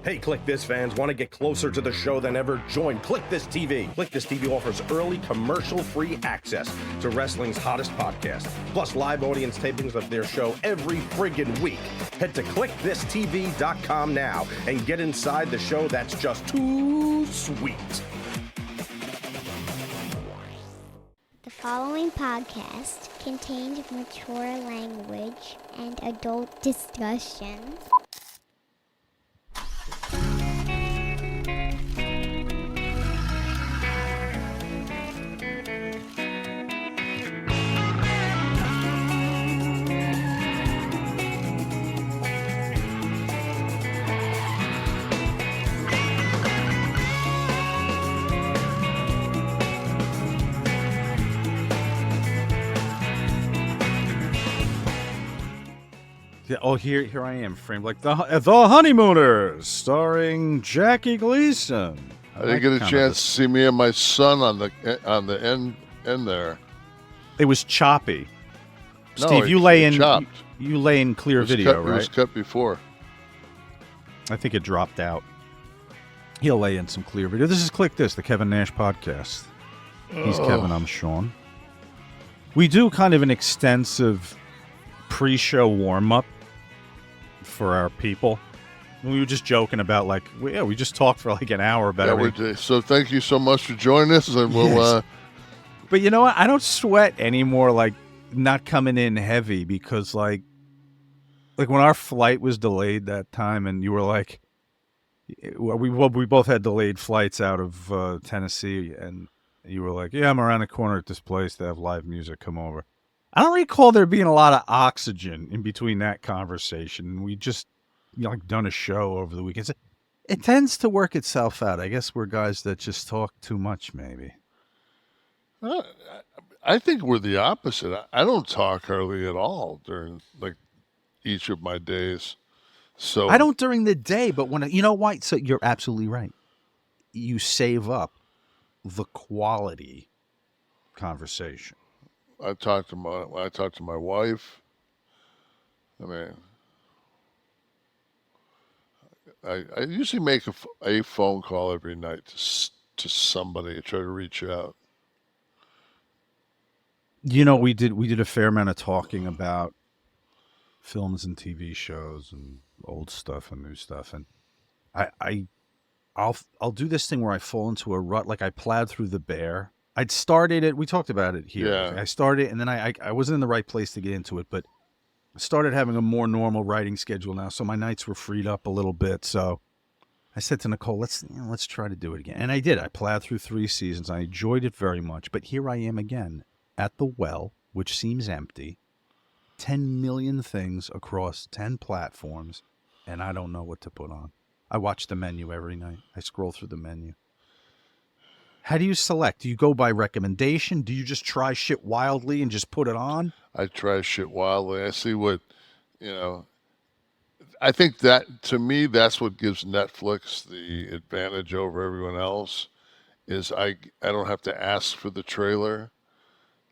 Hey, Kliq This fans, want to get closer to the show than ever? Join Kliq This TV. Kliq This TV offers early commercial-free access to wrestling's hottest podcast, plus live audience tapings of their show every friggin' week. Head to kliqthistv.com now and get inside the show that's just too sweet. The following podcast contains mature language and adult discussions. Yeah, oh, here I am, framed like the Honeymooners, starring Jackie Gleason. I didn't get a chance to see me and my son on the end there. It was choppy. No, Steve, you lay in clear video, right? It was cut before. I think it dropped out. He'll lay in some clear video. This is Kliq This, the Kevin Nash podcast. He's Kevin, I'm Sean. We do kind of an extensive pre-show warm-up for our people. We were just joking about, like, we just talked for like an hour about everything. So thank you so much for joining us. And we'll, yes. But you know what? I don't sweat anymore, like, not coming in heavy, because like when our flight was delayed that time, and you were like, we both had delayed flights out of Tennessee, and you were like, yeah, I'm around the corner at this place. They have live music. Come over. I don't recall there being a lot of oxygen in between that conversation. We just, like, done a show over the weekends. It tends to work itself out. I guess we're guys that just talk too much, maybe. I think we're the opposite. I don't talk hardly at all during, like, each of my days. So I don't during the day, but when you know why? So you're absolutely right. You save up the quality conversation. I talk to my wife. I mean, I usually make a phone call every night to somebody to try to reach out. You know, we did a fair amount of talking about films and TV shows and old stuff and new stuff, and I'll do this thing where I fall into a rut, like I plowed through The Bear. I'd started it. We talked about it here. Yeah. I started, and then I wasn't in the right place to get into it, but I started having a more normal writing schedule now, so my nights were freed up a little bit. So I said to Nicole, let's try to do it again. And I did. I plowed through 3 seasons. I enjoyed it very much. But here I am again at the well, which seems empty. 10 million things across 10 platforms, and I don't know what to put on. I watch the menu every night. I scroll through the menu. How do you select? Do you go by recommendation? Do you just try shit wildly and just put it on? I try shit wildly. I see what, I think that, to me, that's what gives Netflix the advantage over everyone else, is I don't have to ask for the trailer.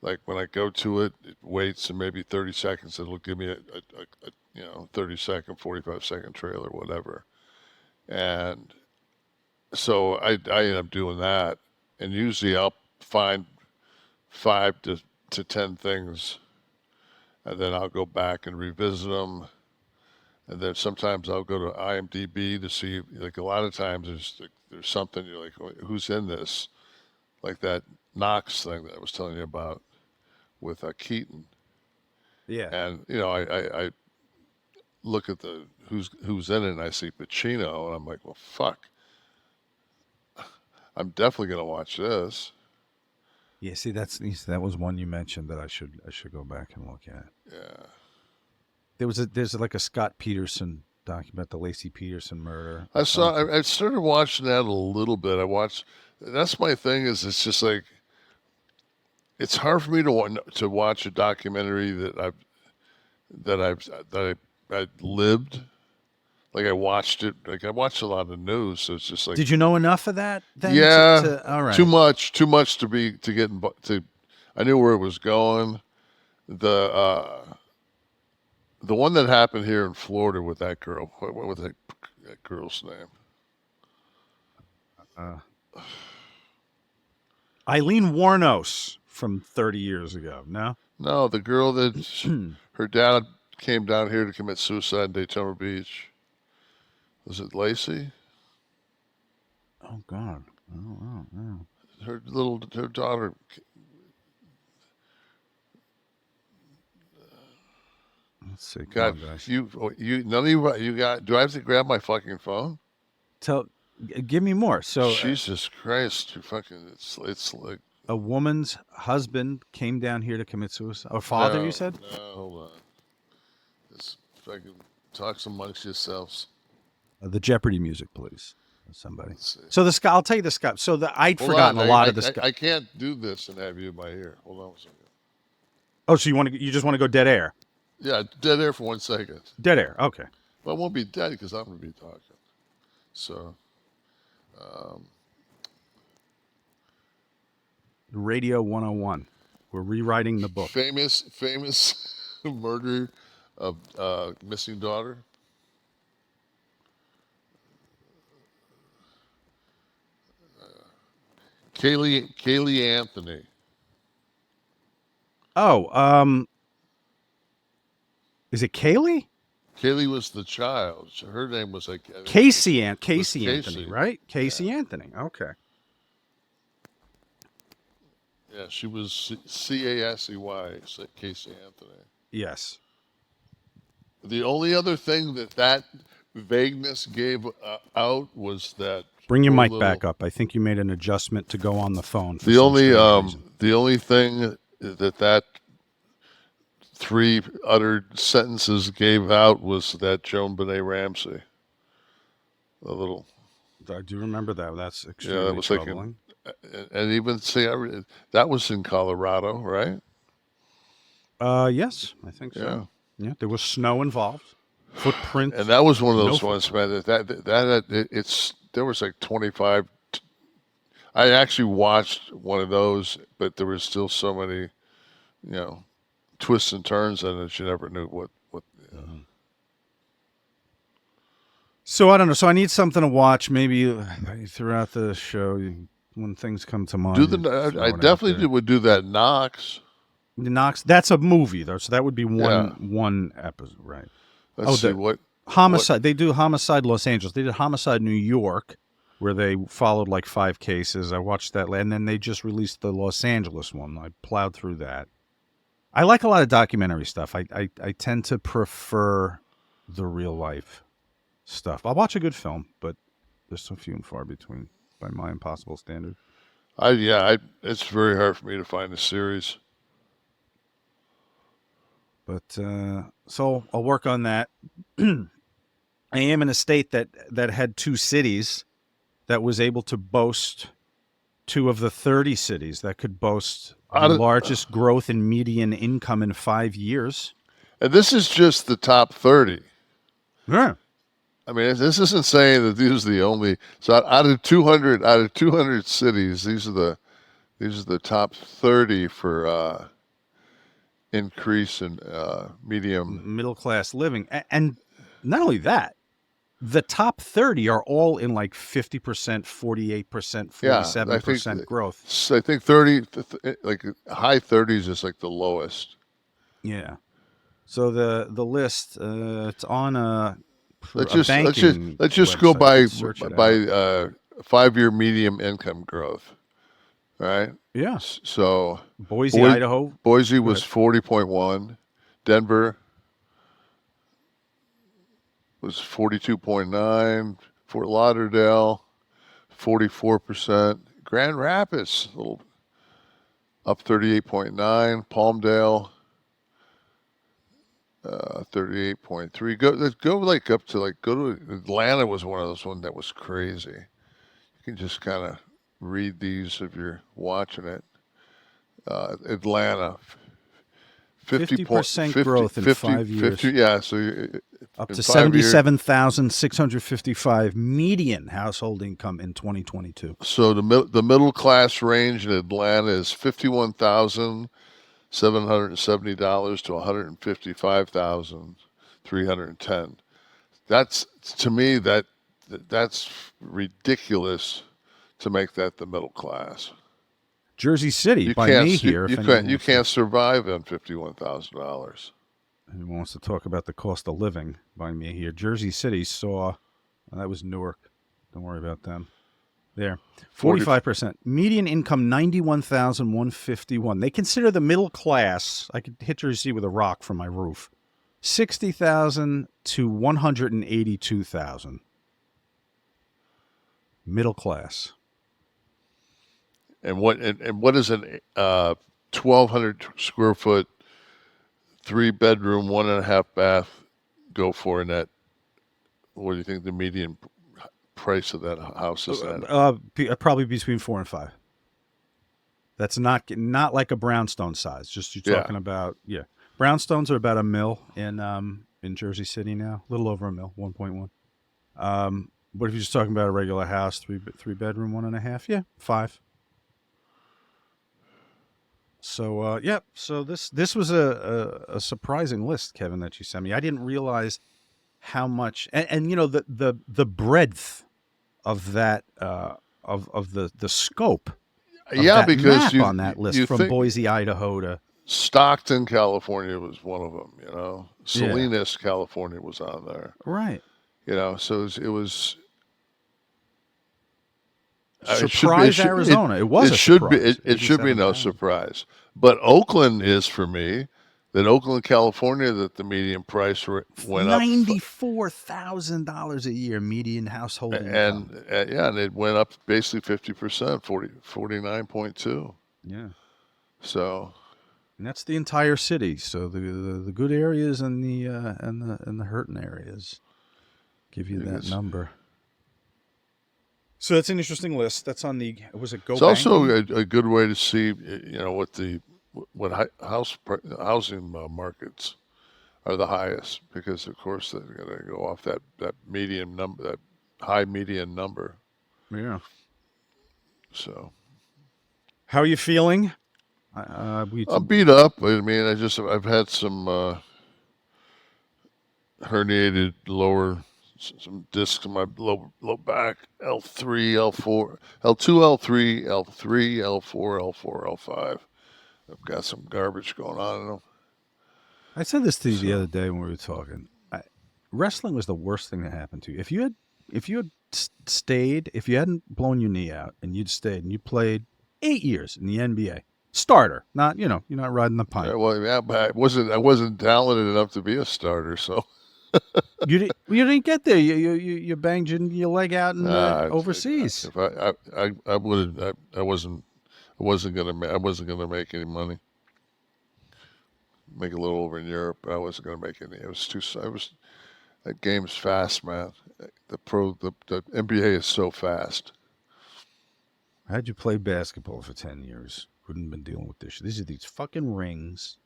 Like, when I go to it, it waits, and maybe 30 seconds, it'll give me a 30-second, 45-second trailer, whatever. And so I end up doing that. And usually I'll find 5 to 10 things, and then I'll go back and revisit them. And then sometimes I'll go to IMDb to see, like, a lot of times there's something you're like, who's in this? Like that Knox thing that I was telling you about with Keaton. Yeah. And, I look at the who's in it, and I see Pacino, and I'm like, well, fuck. I'm definitely going to watch this. Yeah, see, that was one you mentioned that I should go back and look at. Yeah. There's like a Scott Peterson document about the Lacey Peterson murder. I started watching that a little bit. That's my thing, is it's just like, it's hard for me to watch a documentary that I lived. Like, I watched it. Like, I watched a lot of news, so it's just like. Did you know enough of that then? Yeah. All right. Too much to get. I knew where it was going. The one that happened here in Florida with that girl. What was that girl's name? Eileen Warnos from 30 years ago. No? No, the girl that her dad came down here to commit suicide in Daytona Beach. Was it Lacey? Oh, God. Oh. Her daughter. Let's see. God, none of you got. Do I have to grab my fucking phone? Give me more. So Jesus Christ, you fucking. It's like a woman's husband came down here to commit suicide. Or father, you said? No, hold on. Just fucking talk amongst yourselves. The Jeopardy music, please. Somebody. Let's see. So I'll tell you the Scott. So I'd Hold forgotten on, a lot of the. I can't do this and have you in my ear. Hold on a second. Oh, so you just want to go dead air? Yeah, dead air for 1 second. Dead air. Okay. Well, it won't be dead because I'm going to be talking. So, Radio 101. We're rewriting the book. famous murder of missing daughter. Kaylee Anthony. Oh, is it Kaylee? Kaylee was the child. Her name was like Casey Anthony, right? Casey Anthony. Okay. Yeah, she was CASEY, Casey Anthony. Yes. The only other thing that vagueness gave out was that. Bring your mic back up. I think you made an adjustment to go on the phone. The only thing that three uttered sentences gave out was that Joan Benet Ramsey. I do remember that. That's extremely that was troubling. And even that was in Colorado, right? Yes, I think so. Yeah, there was snow involved. Footprints. And that was one of those ones, man. There was like 25. I actually watched one of those, but there was still so many, twists and turns in it. You never knew what. So I don't know. So I need something to watch. Maybe throughout the show, when things come to mind. I definitely would do that. Knox. That's a movie though, so that would be one episode, right? Let's see what Homicide. They do Homicide Los Angeles. They did Homicide New York, where they followed like 5 cases. I watched that, and then they just released the Los Angeles one. I plowed through that. I like a lot of documentary stuff. I tend to prefer the real life stuff. I'll watch a good film, but there's so few and far between by my impossible standard. It's very hard for me to find a series. But so I'll work on that. I am in a state that had 2 cities that was able to boast 2 of the 30 cities that could boast the largest growth in median income in 5 years. And this is just the top 30. Yeah. I mean, this isn't saying that these are the only. So out of 200 cities, these are the top 30 for increase in middle class living. And not only that, the top 30 are all in like 50%, 48%, 47% growth. So I think 30, like high 30s is like the lowest. Yeah. So the list, it's on a banking let's just go by 5-year medium income growth. Right? Yeah. So Boise, Idaho. Boise was 40.1. Denver was 42.9. Fort Lauderdale, 44%. Grand Rapids, up 38.9. Palmdale, 38.3. Let's go like up to go to Atlanta was one of those ones that was crazy. You can just kind of read these if you're watching it. Atlanta, 50% growth in 5 years. 50, yeah, so up to 77,655 median household income in 2022. So the middle class range in Atlanta is $51,770 to $155,310. That's to me that's ridiculous to make that the middle class. Jersey City, You by can't me you, here. you can't you can't survive on $51,000. Who wants to talk about the cost of living by me here? Jersey City saw, that was Newark. Don't worry about them. There, 45%. Median income, 91,151. They consider the middle class. I could hit Jersey City with a rock from my roof. 60,000 to 182,000. Middle class. And what is an 1,200 square foot, 3-bedroom, 1.5 bath go for in that? What do you think the median price of that house is at? Probably between 4 and 5. That's not like a brownstone size. Just you're talking about Brownstones are about $1 million in Jersey City now, a little over $1 million, 1.1. But if you're just talking about a regular house, three bedroom, 1.5, 5. So so this was a surprising list, Kevin, that you sent me. I didn't realize how much, and you know the breadth of that of the scope. Of that because map on that list from Boise, Idaho to Stockton, California was one of them. You know, Salinas, California was on there. Right. You know, so it was. Surprise, Arizona. It should be no surprise. But Oakland is for me. That Oakland, California, that the median price went up $94,000 a year median household income. And it went up basically 50%, 49.2. Yeah. So. And that's the entire city. So the good areas and the hurting areas give you that number. So that's an interesting list. That's on the It's also a good way to see, you know, what housing markets are the highest, because of course they're going to go off that median number, that high median number. Yeah. So, how are you feeling? I'm beat up. I mean, I've had some herniated some discs in my low back, L3, L4, L2, L3, L3, L4, L4, L5. I've got some garbage going on in them. I said this to you the other day when we were talking. Wrestling was the worst thing that happened to you. If you had stayed, if you hadn't blown your knee out and you'd stayed and you played 8 years in the NBA, starter, not, you're not riding the pine. But I wasn't talented enough to be a starter, so. You didn't get there. You banged your leg out in overseas. I wasn't gonna make any money. Make a little over in Europe, but I wasn't gonna make any. That game's fast, man. The NBA is so fast. How'd you play basketball for 10 years? Wouldn't have been dealing with this. These are these fucking rings.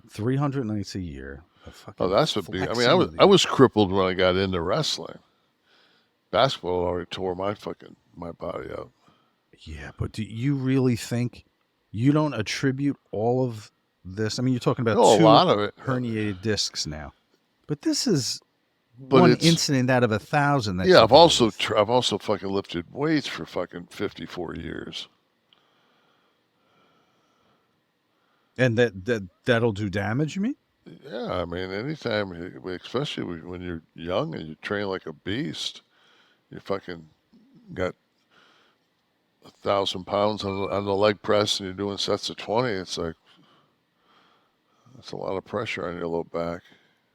300 nights a year. That's what big. I mean, I was crippled when I got into wrestling. Basketball already tore my body up. Yeah, but do you really think you don't attribute all of this? I mean, you're talking about a lot of it herniated discs now, but this is one incident out of 1,000. I've also fucking lifted weights for fucking 54 years. And that'll do damage, you mean? Yeah, I mean, anytime, especially when you're young and you train like a beast, you fucking got 1,000 pounds on the leg press and you're doing sets of 20. It's like, that's a lot of pressure on your low back.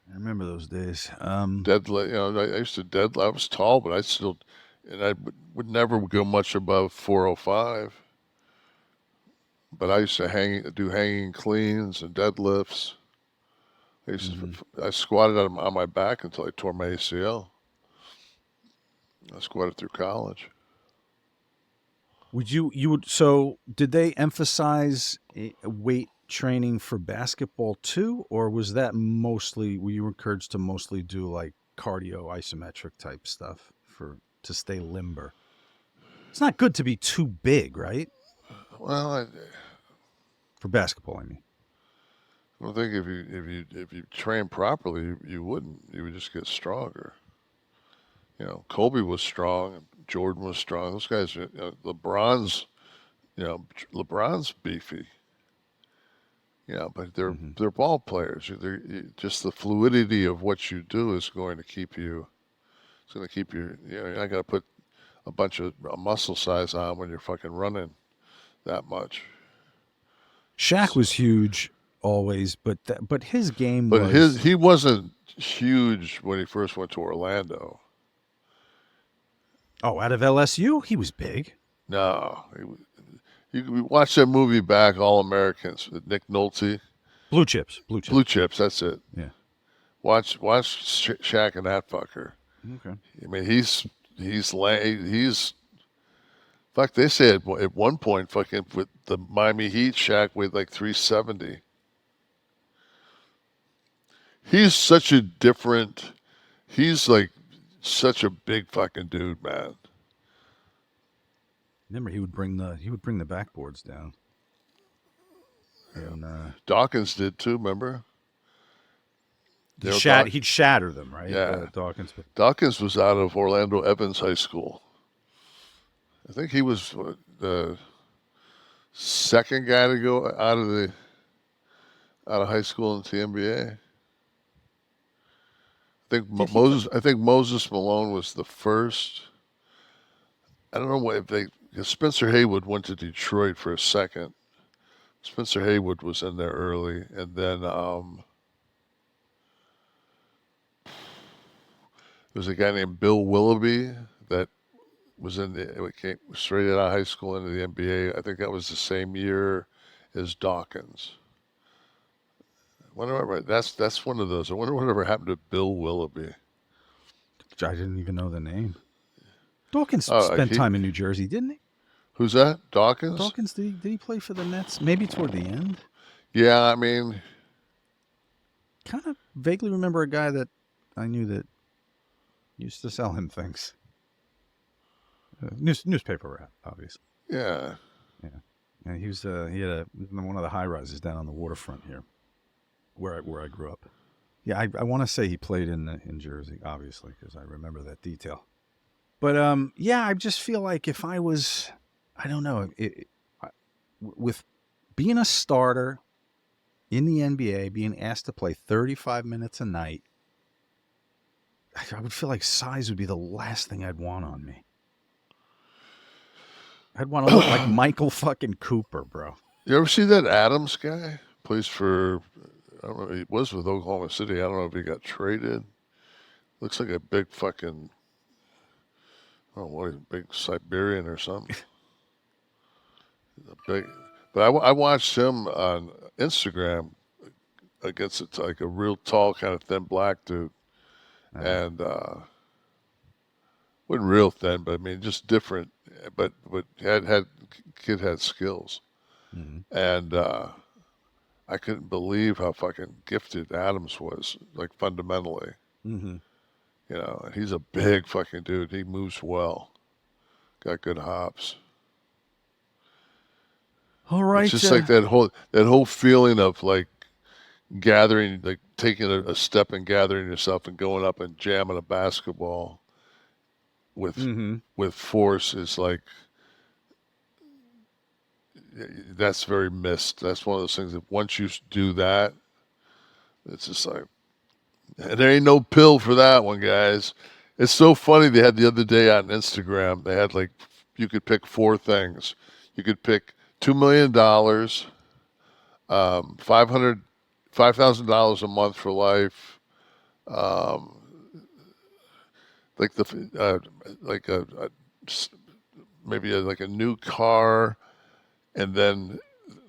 I remember those days. Deadlift, I used to deadlift. I was tall, but I would never go much above 405. But I used to do hanging cleans and deadlifts. I squatted on my back until I tore my ACL. I squatted through college. So did they emphasize weight training for basketball too, or was that were you encouraged to mostly do like cardio isometric type stuff to stay limber? It's not good to be too big, right? Well, for basketball, I mean. I don't think if you train properly, you wouldn't. You would just get stronger. Kobe was strong. Jordan was strong. Those guys, LeBron's beefy. Yeah, but they're ball players. They're just the fluidity of what you do is going to keep you. It's going to keep you. You're not going to put a bunch of muscle size on when you're fucking running that much. Shaq was huge always, but his game But was. he wasn't huge when he first went to Orlando. Oh, out of LSU, he was big. No, you watch that movie back, All Americans, with Nick Nolte. Blue chips. Blue Chips, that's it. Yeah. Watch Shaq and that fucker. Okay. I mean, he's fuck. They say at one point, fucking with the Miami Heat, Shaq weighed like 370. He's such a different. He's like such a big fucking dude, man. Remember, he would bring the backboards down. And Dawkins did too. Remember? he'd shatter them, right? Yeah. Dawkins. Dawkins was out of Orlando Evans High School. I think he was the second guy to go out of high school into the NBA. I think Moses Malone was the first. I don't know because Spencer Haywood went to Detroit for a second. Spencer Haywood was in there early, and then there was a guy named Bill Willoughby that was came straight out of high school into the NBA. I think that was the same year as Dawkins. That's one of those. I wonder whatever happened to Bill Willoughby. I didn't even know the name. Dawkins spent time in New Jersey, didn't he? Who's that? Dawkins? Dawkins, did he play for the Nets? Maybe toward the end? Yeah, I mean... Kind of vaguely remember a guy that I knew that used to sell him things. Newspaper rat, obviously. Yeah. Yeah. And he had one of the high rises down on the waterfront here, where I grew up. Yeah, I want to say he played in Jersey, obviously, because I remember that detail. But I just feel like if I was, I don't know, with being a starter in the NBA, being asked to play 35 minutes a night, I would feel like size would be the last thing I'd want on me. I'd want to look like Michael fucking Cooper, bro. You ever see that Adams guy? Plays for, I don't know, he was with Oklahoma City. I don't know if he got traded. Looks like a big fucking, I don't know what, he's a big Siberian or something. But I watched him on Instagram against like a real tall, kind of thin black dude. And wasn't real thin, but I mean just different. But kid had skills, and I couldn't believe how fucking gifted Adams was, like fundamentally. You know, and he's a big fucking dude. He moves well, got good hops. All right, it's just like that whole feeling of like gathering, like taking a step and gathering yourself and going up and jamming a basketball with force is like, that's very missed. That's one of those things that once you do that, it's just like, there ain't no pill for that one, guys. It's so funny. They had the other day on Instagram, they had like, you could pick 4 things. You could pick $2 million, $5,000 a month for life, like a new car, and then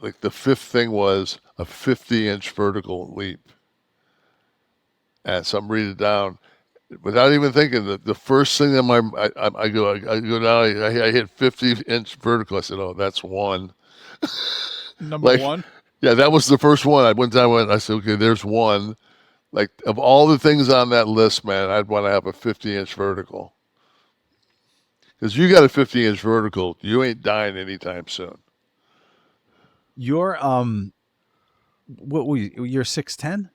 like the 5th thing was a 50-inch vertical leap. And so I'm reading it down without even thinking. The first thing that I go down, I hit 50-inch vertical. I said, "Oh, that's one." Number one. Yeah, that was the first one. I went down. I said, "Okay, there's one." Like of all the things on that list, man, I'd want to have a 50-inch vertical. Because you got a 50-inch vertical, you ain't dying anytime soon. You're what were you? You're 6'10"?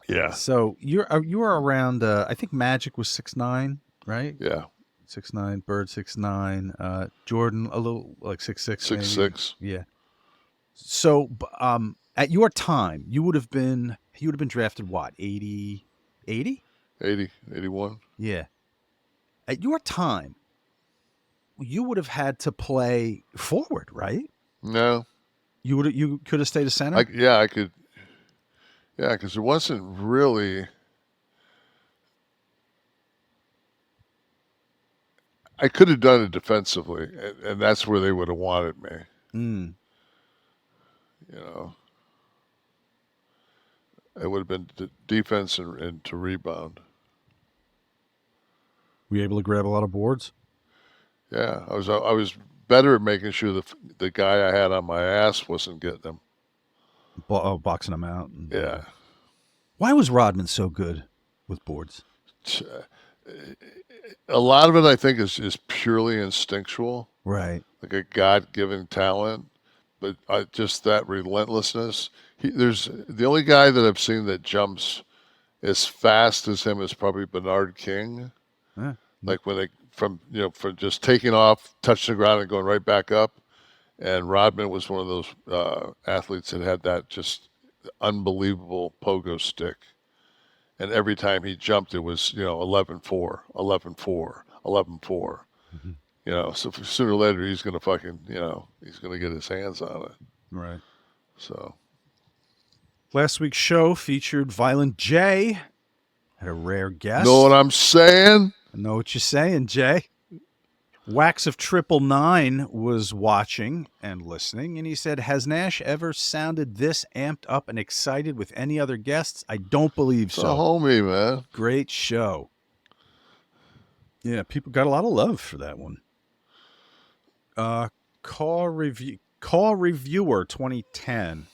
Yeah. So you were around. I think Magic was 6'9". right? Yeah. 6'9", Bird 6'9", Jordan a little like 6'6", maybe. 6'6". Yeah. So, at your time, you would have been drafted what, 80? 80? 80, 81. Yeah. At your time, you would have had to play forward, right? No. You could have stayed a center? I could. Yeah, because it wasn't really. I could have done it defensively, and that's where they would have wanted me. Mm. You know, it would have been defense and to rebound. Were you able to grab a lot of boards? Yeah, I was better at making sure the guy I had on my ass wasn't getting them. Boxing them out. Yeah. Why was Rodman so good with boards? A lot of it, I think, is purely instinctual. Right. Like a God-given talent, but just that relentlessness. There's the only guy that I've seen that jumps as fast as him is probably Bernard King. Yeah. Like when from just taking off, touching the ground, and going right back up. And Rodman was one of those athletes that had that just unbelievable pogo stick. And every time he jumped, it was 11-4, 11-4, 11-4. Mm-hmm. So sooner or later he's gonna fucking he's gonna get his hands on it. Right. So last week's show featured Violent J. Had a rare guest. Know what I'm saying? I know what you're saying, Jay. Wax of 999 was watching and listening, and he said, has Nash ever sounded this amped up and excited with any other guests? I don't believe so. It's a homie, man. Great show. Yeah, people got a lot of love for that one. Call Reviewer 2010.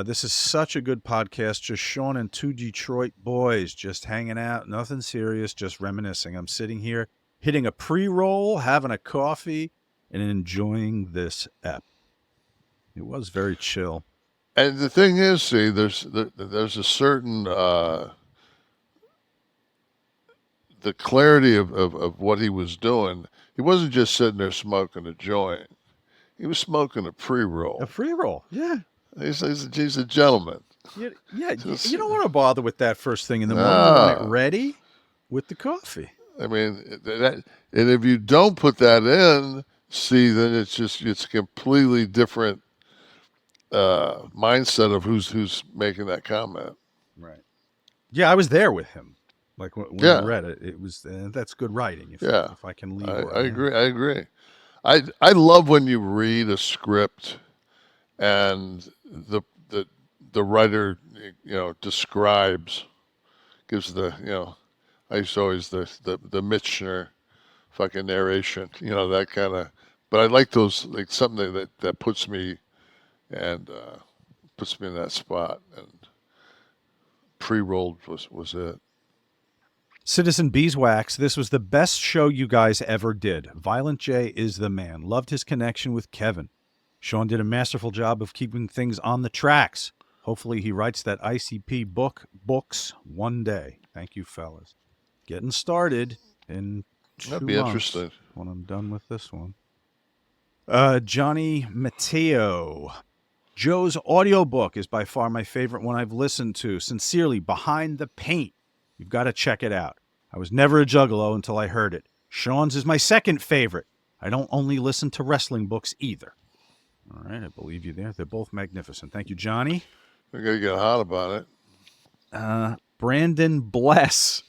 This is such a good podcast. Just Sean and two Detroit boys just hanging out. Nothing serious, just reminiscing. I'm sitting here hitting a pre-roll, having a coffee, and enjoying this ep. It was very chill. And the thing is, see, there's a certain the clarity of what he was doing. He wasn't just sitting there smoking a joint. He was smoking a pre-roll. A pre-roll, yeah. He's a gentleman. Yeah, you don't want to bother with that first thing in the morning. You want it ready with the coffee. I mean, and if you don't put that in, see, then it's a completely different mindset of who's making that comment. Right. Yeah, I was there with him. Like when I read it, it was that's good writing. If I can leave. I agree. I love when you read a script and the writer describes, gives I used to always the Mitchner fucking narration, that kind of. But I like those, like something that puts me in that spot. And pre-rolled was it. Citizen Beeswax, this was the best show you guys ever did. Violent J is the man. Loved his connection with Kevin. Sean did a masterful job of keeping things on the tracks. Hopefully he writes that ICP books one day. Thank you, fellas. Getting started in 2 That'd be months interesting when I'm done with this one. Johnny Mateo. Joe's audiobook is by far my favorite one I've listened to. Sincerely, Behind the Paint. You've got to check it out. I was never a juggalo until I heard it. Sean's is my second favorite. I don't only listen to wrestling books either. All right, I believe you there. They're both magnificent. Thank you, Johnny. We're going to get hot about it. Brandon Bless.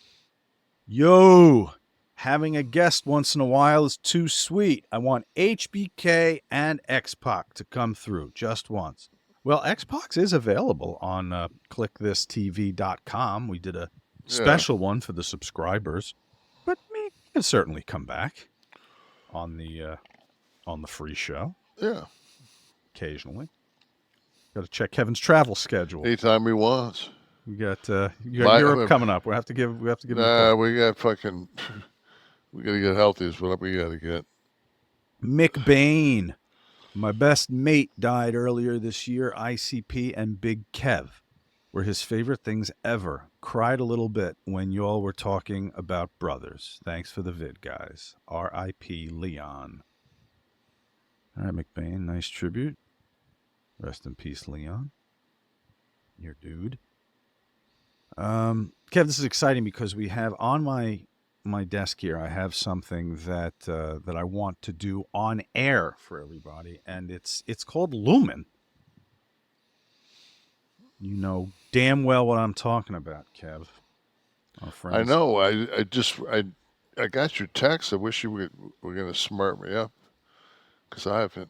Yo, having a guest once in a while is too sweet. I want HBK and X-Pac to come through just once. Well, X-Pac is available on KliqThisTV.com. We did a special one for the subscribers, but he can certainly come back on the free show. Yeah, occasionally. Got to check Kevin's travel schedule. Anytime he wants. You got Europe coming up. We have to give. Nah, we got fucking. We got to get healthy. Is what we got to get. Mick Bain, my best mate, died earlier this year. ICP and Big Kev were his favorite things ever. cried a little bit when y'all were talking about brothers. Thanks for the vid, guys. R.I.P. Leon. All right, McBain, nice tribute. Rest in peace, Leon. Your dude. Kev, this is exciting because we have on my desk here, I have something that I want to do on air for everybody, and it's called Lumen. You know damn well what I'm talking about, Kev. Our friends. I know. I got your text. I wish you were going to smart me up, because I haven't.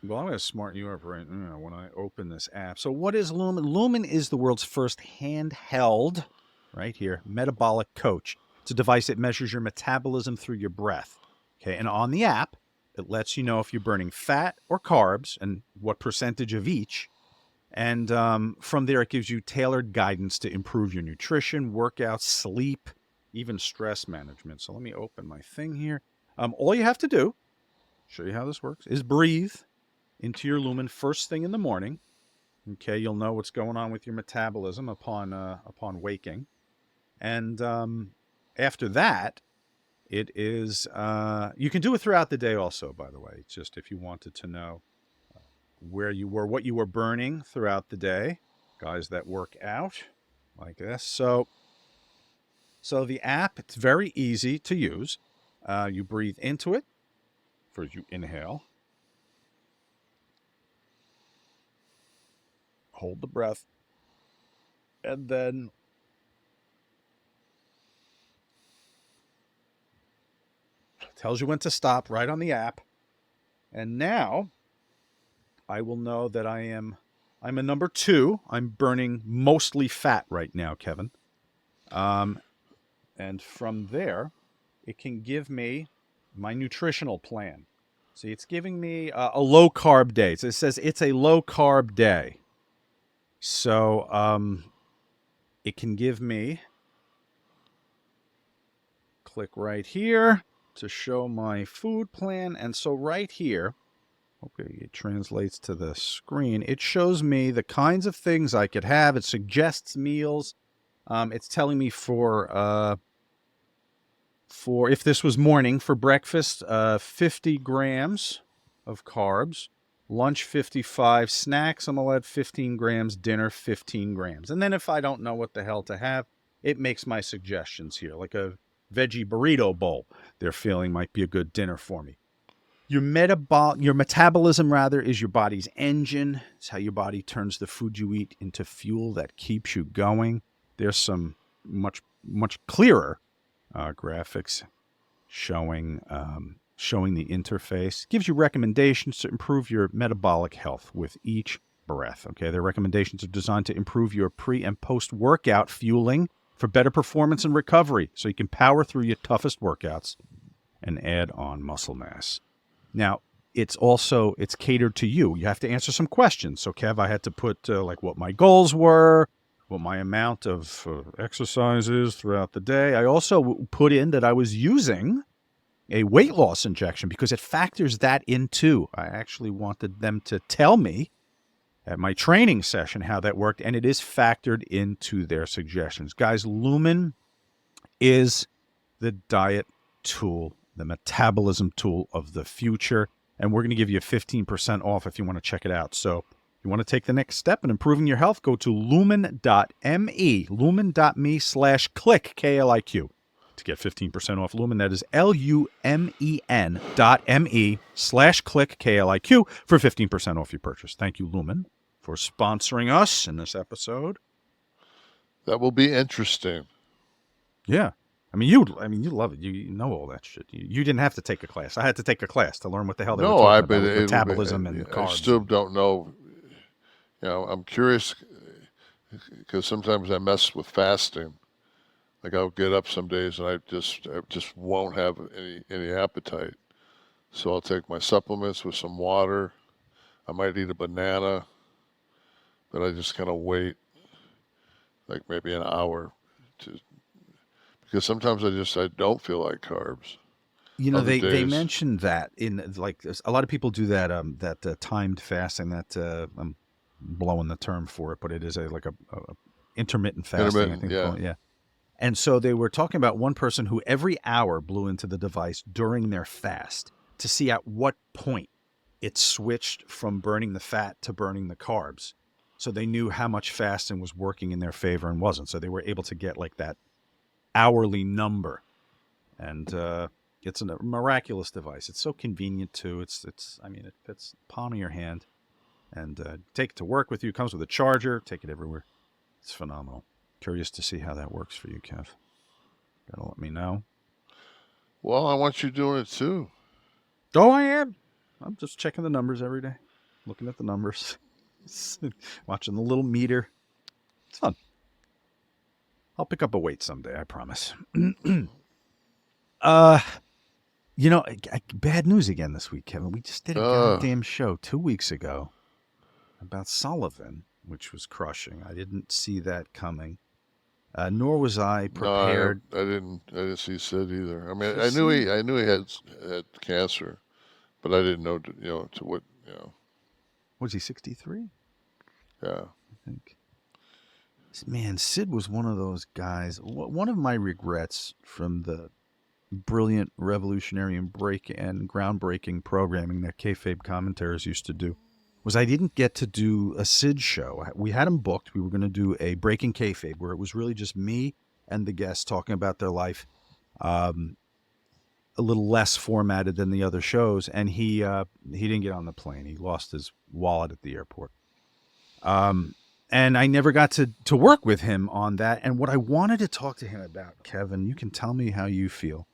Well, I'm going to smart you up right now when I open this app. So what is Lumen? Lumen is the world's first handheld, right here, metabolic coach. It's a device that measures your metabolism through your breath. Okay, and on the app, it lets you know if you're burning fat or carbs and what percentage of each. And from there, it gives you tailored guidance to improve your nutrition, workouts, sleep, even stress management. So let me open my thing here. All you have to do, show you how this works, is breathe into your Lumen first thing in the morning. Okay, you'll know what's going on with your metabolism upon waking. And after that, it is, you can do it throughout the day also, by the way. It's just if you wanted to know where you were, what you were burning throughout the day, guys that work out like this. So the app, it's very easy to use. You breathe into it. First you inhale. Hold the breath. And then tells you when to stop right on the app. And now I will know that I'm a number 2. I'm burning mostly fat right now, Kevin. And from there, it can give me my nutritional plan. See, it's giving me a low carb day. So it says it's a low carb day. So it can give me, click right here to show my food plan. And so right here, okay, it translates to the screen. It shows me the kinds of things I could have. It suggests meals. It's telling me for if this was morning, for breakfast, 50 grams of carbs, lunch 55, snacks I'm allowed 15 grams, dinner 15 grams. And then if I don't know what the hell to have, it makes my suggestions here, like a veggie burrito bowl they're feeling might be a good dinner for me. Your metabolism is your body's engine. It's how your body turns the food you eat into fuel that keeps you going. There's some much clearer graphics showing the interface. Gives you recommendations to improve your metabolic health with each breath. Okay, their recommendations are designed to improve your pre and post workout fueling for better performance and recovery, so you can power through your toughest workouts and add on muscle mass. Now, it's catered to you. You have to answer some questions. So, Kev, I had to put like what my goals were, what my amount of exercise is throughout the day. I also put in that I was using a weight loss injection because it factors that in too. I actually wanted them to tell me at my training session how that worked, and it is factored into their suggestions. Guys, Lumen is the diet tool, the metabolism tool of the future, and we're going to give you 15% off if you want to check it out. So if you want to take the next step in improving your health, go to lumen.me, lumen.me/Kliq, Kliq, to get 15% off Lumen. That is LUMEN.me/Kliq, Kliq, for 15% off your purchase. Thank you, Lumen, for sponsoring us in this episode. That will be interesting. Yeah. You love it. You know all that shit. You didn't have to take a class. I had to take a class to learn what the hell they were talking about with metabolism and carbs. I still don't know. I'm curious because sometimes I mess with fasting. Like I'll get up some days and I just won't have any appetite. So I'll take my supplements with some water. I might eat a banana, but I just kind of wait like maybe an hour because sometimes I don't feel like carbs. They mentioned that in like a lot of people do that timed fasting. That I'm blowing the term for it, but it is a intermittent fasting, I think. Yeah. And so they were talking about one person who every hour blew into the device during their fast to see at what point it switched from burning the fat to burning the carbs. So they knew how much fasting was working in their favor and wasn't. So they were able to get like that hourly number. And it's a miraculous device. It's so convenient too. It fits the palm of your hand. And take it to work with you. Comes with a charger. Take it everywhere. It's phenomenal. Curious to see how that works for you, Kev. Gotta let me know. Well, I want you doing it too. Oh, I am. I'm just checking the numbers every day. Looking at the numbers. Watching the little meter. It's fun. I'll pick up a weight someday, I promise. Bad news again this week, Kevin. We just did a goddamn show 2 weeks ago about Sullivan, which was crushing. I didn't see that coming. Nor was I prepared. No, I didn't see Sid either. I mean, I knew he had cancer, but I didn't know to what. Was he 63? Yeah, I think. Man, Sid was one of those guys. One of my regrets from the brilliant, revolutionary, and groundbreaking programming that kayfabe commentators used to do was I didn't get to do a Sid show. We had him booked. We were going to do a Breaking Kayfabe where it was really just me and the guests talking about their life, a little less formatted than the other shows. And he didn't get on the plane. He lost his wallet at the airport. And I never got to work with him on that. And what I wanted to talk to him about, Kevin, you can tell me how you feel.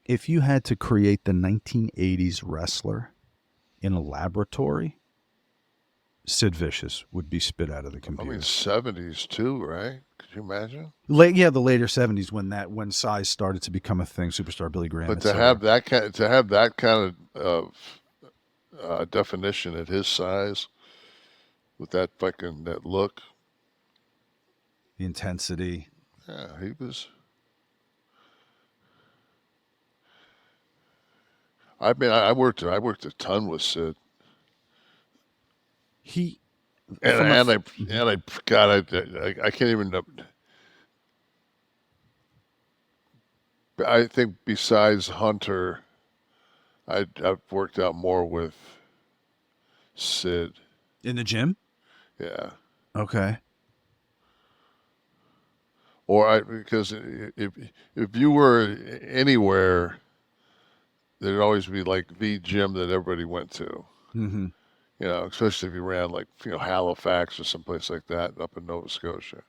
If you had to create the 1980s wrestler in a laboratory, Sid Vicious would be spit out of the computer. I mean, 70s too, right? Could you imagine? The later 70s when size started to become a thing, Superstar Billy Graham. But to have that kind of definition at his size, with that look, the intensity. Yeah, he was. I mean, I worked a ton with Sid. I can't even. I think besides Hunter, I've worked out more with Sid. In the gym? Yeah. Okay. Because if you were anywhere, there'd always be like the gym that everybody went to. Mm-hmm. Especially if you ran Halifax or someplace like that up in Nova Scotia,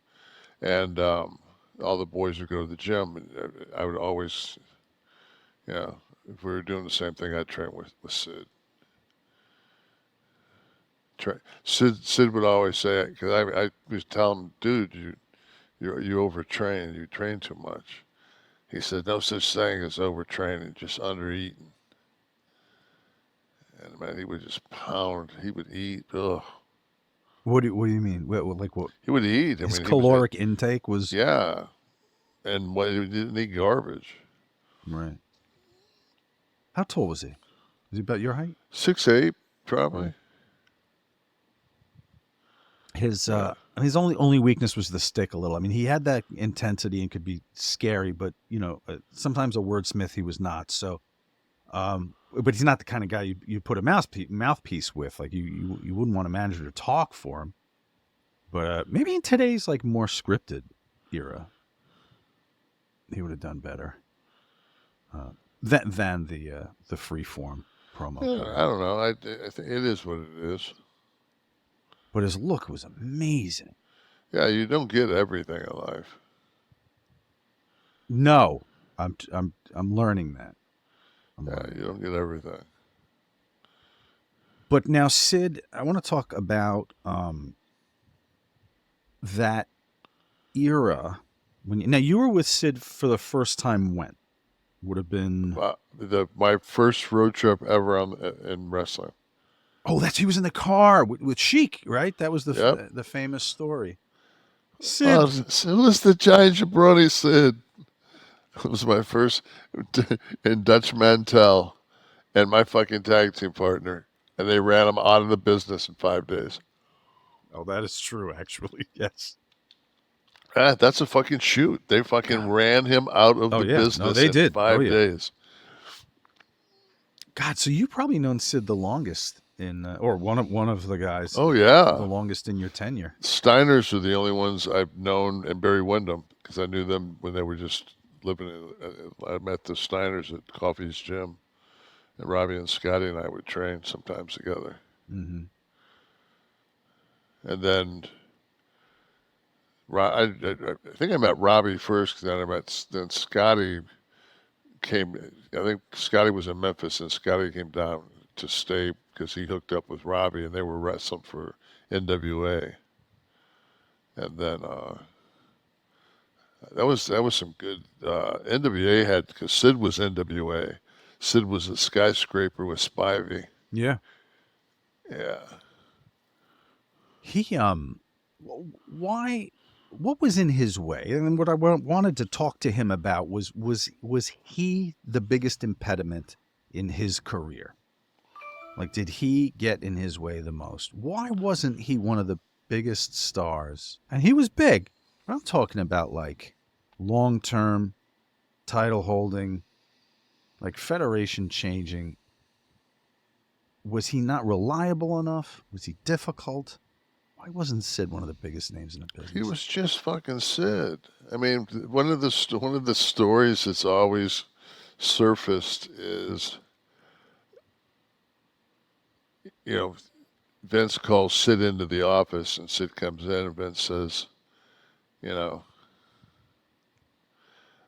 and all the boys would go to the gym. And I would always, if we were doing the same thing, I'd train with Sid. Sid would always say, because I was telling him, dude, you overtrain, you train too much. He said, no such thing as overtraining, just undereating. And man, he would just pound. He would eat. Ugh. What do you mean? What? He would eat. His caloric intake was. Yeah, and he didn't eat garbage. Right. How tall was he? Was he about your height? 6'8", probably. Right. His only weakness was the stick a little. I mean, he had that intensity and could be scary, but sometimes a wordsmith he was not. So, but he's not the kind of guy you put a mouthpiece with. Like you wouldn't want a manager to talk for him. But maybe in today's more scripted era, he would have done better than the free form promo. Yeah, I don't know. I think it is what it is. But his look was amazing. Yeah, you don't get everything in life. No, I'm learning that. You don't get everything. But now, Sid, I want to talk about that era. Now you were with Sid for the first time. When would have been my first road trip ever in wrestling. Oh, he was in the car with Sheik, right? That was the famous story. Sid. It was the giant jabroni Sid. It was my first in Dutch Mantel and my fucking tag team partner. And they ran him out of the business in 5 days. Oh, that is true, actually. Yes. That's a fucking shoot. They fucking ran him out of the business no, they in did. 5 days. God, so you've probably known Sid the longest in, or one of the guys. Oh, yeah. The longest in your tenure. Steiners are the only ones I've known, and Barry Windham, because I knew them when they were just living I met the Steiners at Coffee's Gym, and Robbie and Scotty and I would train sometimes together. Mm-hmm. And then I think I met Robbie first, then Scotty came. I think Scotty was in Memphis, and Scotty came down to stay because he hooked up with Robbie, and they were wrestling for NWA. And then that was some good NWA had, because Sid was NWA. Sid was a skyscraper with Spivey. Yeah. Yeah. He why? What was in his way? And what I wanted to talk to him about was he the biggest impediment in his career? Like, did he get in his way the most? Why wasn't he one of the biggest stars? And he was big. But I'm talking about like long-term title holding, like federation changing. Was he not reliable enough? Was he difficult? Why wasn't Sid one of the biggest names in the business? He was just fucking Sid. I mean, one of the stories that's always surfaced is, you know, Vince calls Sid into the office, and Sid comes in, and Vince says, you know,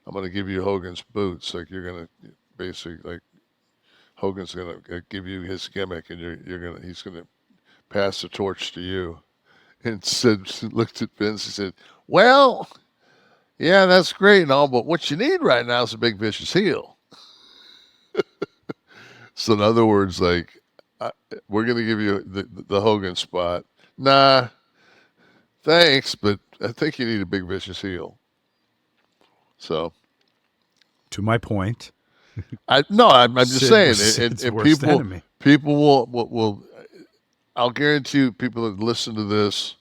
I'm going to give you Hogan's boots. Like, you're going to basically, like, Hogan's going to give you his gimmick, and he's going to pass the torch to you. And Sid looked at Vince and said, well, yeah, that's great and all, but what you need right now is a big vicious heel. So in other words, like, we're going to give you the Hogan spot. Nah, thanks, but I think you need a big vicious heel. So. To my point. I'm just saying, and people will, I'll guarantee you, people that listen to this,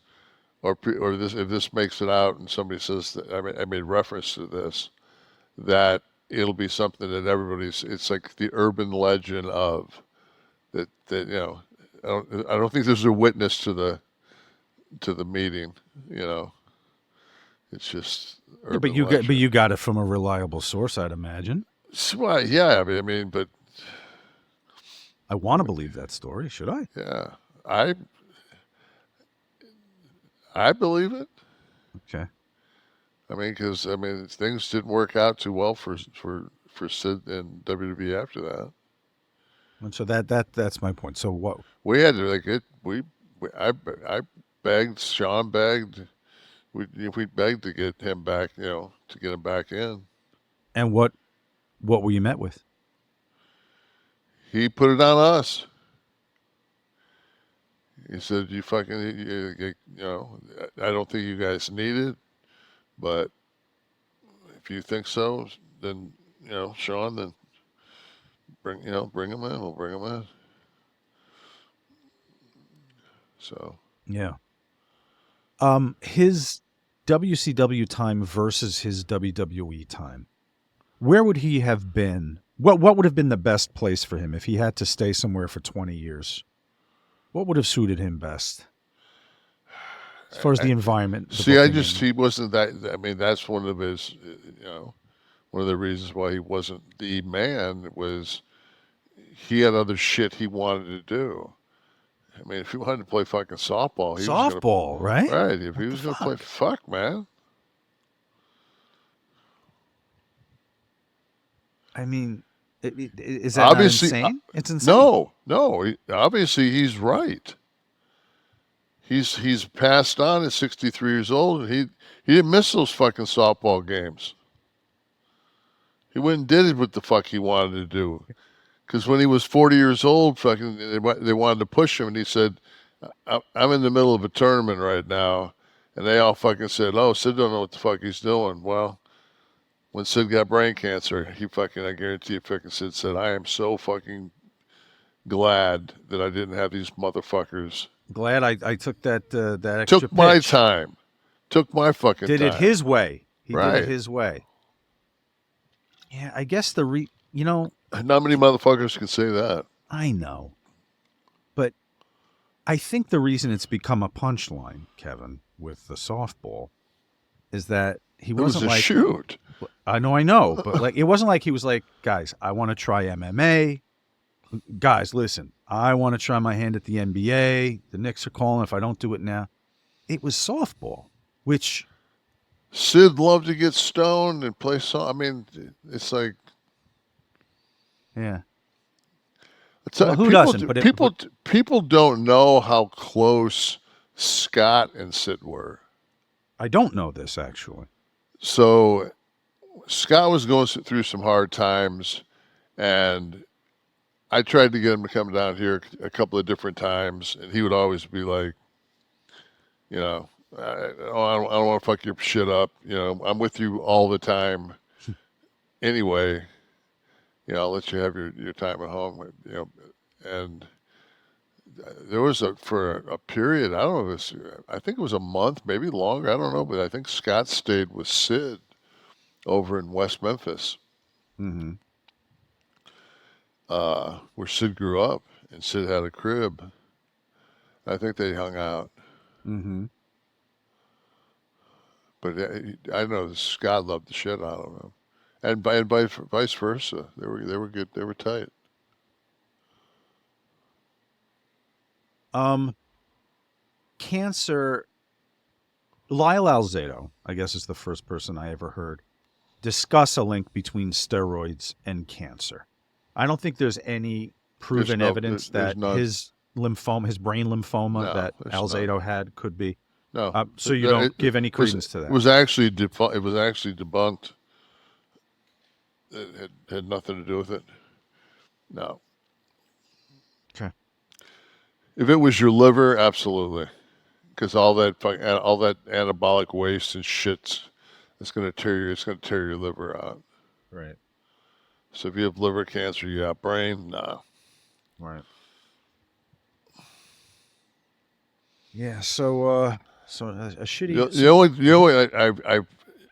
or this, if this makes it out, and somebody says that I made reference to this, that it'll be something that it's like the urban legend of that. You know, I don't think there's a witness to the meeting. You know, it's just urban legend. But you got it from a reliable source, I'd imagine. Well, yeah, I mean, but I want to believe that story. Should I? Yeah. I believe it. Okay. I mean, because things didn't work out too well for Sid and WWE after that. And so that's my point. So what we had to I begged, Sean begged, we begged to get him back, you know, to get him back in. And what were you met with? He put it on us. He said, you know, I don't think you guys need it, but if you think so, then, you know, Sean, then bring him in. We'll bring him in. So. Yeah. His WCW time versus his WWE time. Where would he have been? What would have been the best place for him if he had to stay somewhere for 20 years? What would have suited him best? As far as the environment. He wasn't that. I mean, that's one of his, you know, one of the reasons why he wasn't the man was he had other shit he wanted to do. I mean, if he wanted to play fucking softball, right? Right. If he was going to play, fuck, man. I mean, is that obviously not insane? It's insane. No. Obviously, he's right. He's passed on at 63 years old, and he didn't miss those fucking softball games. He went and did it what the fuck he wanted to do. Because when he was 40 years old, fucking they wanted to push him, and he said, "I'm in the middle of a tournament right now," and they all fucking said, "Oh, Sid don't know what the fuck he's doing." Well, when Sid got brain cancer, I guarantee you, fucking Sid said, "I am so fucking glad that I didn't have these motherfuckers." Glad I took that extra Took my pitch. time. took my fucking Did time. it his way. He Right. did it his way. Yeah, I guess Not many motherfuckers can say that. I know. But I think the reason it's become a punchline, Kevin, with the softball is that he wasn't it was a like shoot. I know, but like it wasn't like he was like, guys, I want to try MMA. Guys, listen, I want to try my hand at the NBA. The Knicks are calling if I don't do it now. It was softball, which Sid loved to get stoned and play song. I mean, it's like yeah. Well, who people, doesn't? But people don't know how close Scott and Sid were. I don't know this actually. So Scott was going through some hard times, and I tried to get him to come down here a couple of different times, and he would always be like, you know, I don't want to fuck your shit up. You know, I'm with you all the time. Anyway, you know, I'll let you have your time at home. You know, and there was for a period. I don't know. I think it was a month, maybe longer. I don't know, but I think Scott stayed with Sid over in West Memphis, Mm-hmm. where Sid grew up, and Sid had a crib. I think they hung out. Mm-hmm. But I know Scott loved the shit out of him, and vice versa. They were good. They were tight. Cancer. Lyle Alzado, I guess, is the first person I ever heard discuss a link between steroids and cancer. I don't think there's any proven evidence that his lymphoma, his brain lymphoma that Alzado had could be. No. So you don't give any credence to that. It was actually debunked. It had nothing to do with it. No. Okay. If it was your liver, absolutely, because all that anabolic waste and shit, it's going to tear your liver out. Right. So if you have liver cancer, you got brain, nah. Right. Yeah. So a shitty. The only I've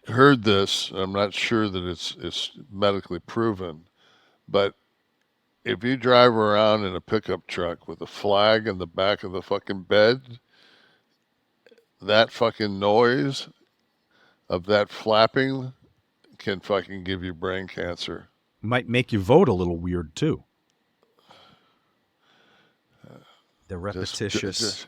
heard this. I'm not sure that it's medically proven, but if you drive around in a pickup truck with a flag in the back of the fucking bed, that fucking noise of that flapping can fucking give you brain cancer. Might make you vote a little weird too. The repetitious.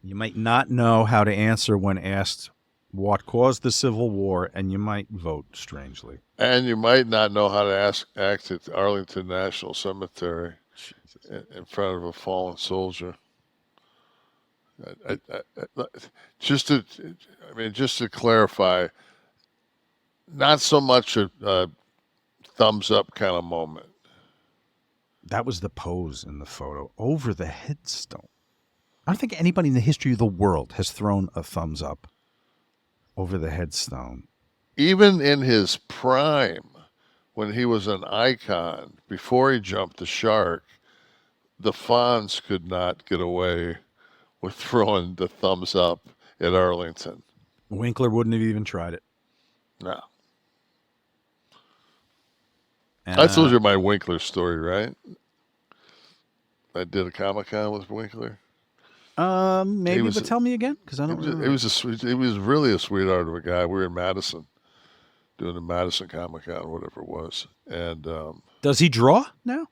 You might not know how to answer when asked what caused the Civil War, and you might vote strangely. And you might not know how to act at Arlington National Cemetery in front of a fallen soldier. Just to clarify, not so much a thumbs up kind of moment. That was the pose in the photo over the headstone. I don't think anybody in the history of the world has thrown a thumbs up over the headstone. Even in his prime, when he was an icon, before he jumped the shark, the Fonz could not get away with throwing the thumbs up at Arlington. Winkler wouldn't have even tried it. No. I told you my Winkler story, right? I did a Comic-Con with Winkler. Maybe, but tell me again, because I don't remember. He was really a sweetheart of a guy. We were in Madison, doing the Madison Comic-Con, whatever it was. And does he draw now?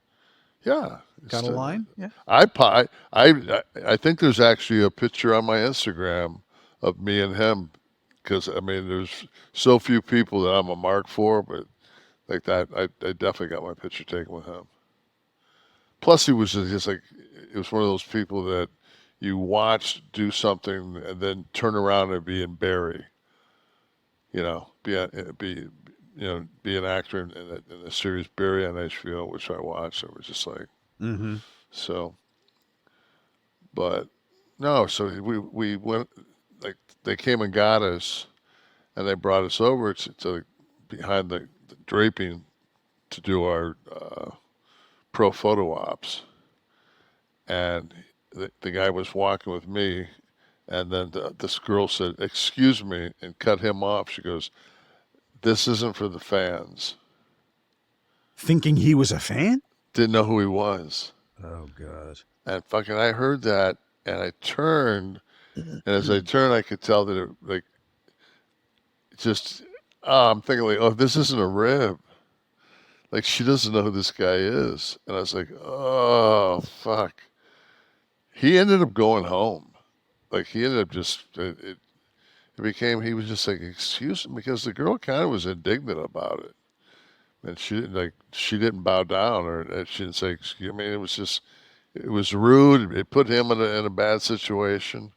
Yeah. Got a line? Yeah. I think there's actually a picture on my Instagram of me and him, because I mean there's so few people that I'm a mark for, but like that I definitely got my picture taken with him. Plus he was just like, it was one of those people that you watch do something and then turn around and be in Barry. You know, be an actor in the series Barry on HBO, which I watched. It was just like, so. But no, so we went, like they came and got us, and they brought us over to behind the draping to do our pro photo ops, and the guy was walking with me, And then this girl said, "Excuse me," and cut him off. She goes, "This isn't for the fans." Thinking he was a fan? Didn't know who he was. Oh, God. And fucking, I heard that, and I turned, and as I turned, I could tell that it, like, just, I'm thinking, like, oh, this isn't a rib. Like, she doesn't know who this guy is. And I was like, oh, fuck. He ended up going home. Like, he ended up just, it became, he was just like, excuse me, because the girl kind of was indignant about it. And she didn't bow down, or she didn't say, excuse me. I mean, it was rude. It put him in a bad situation.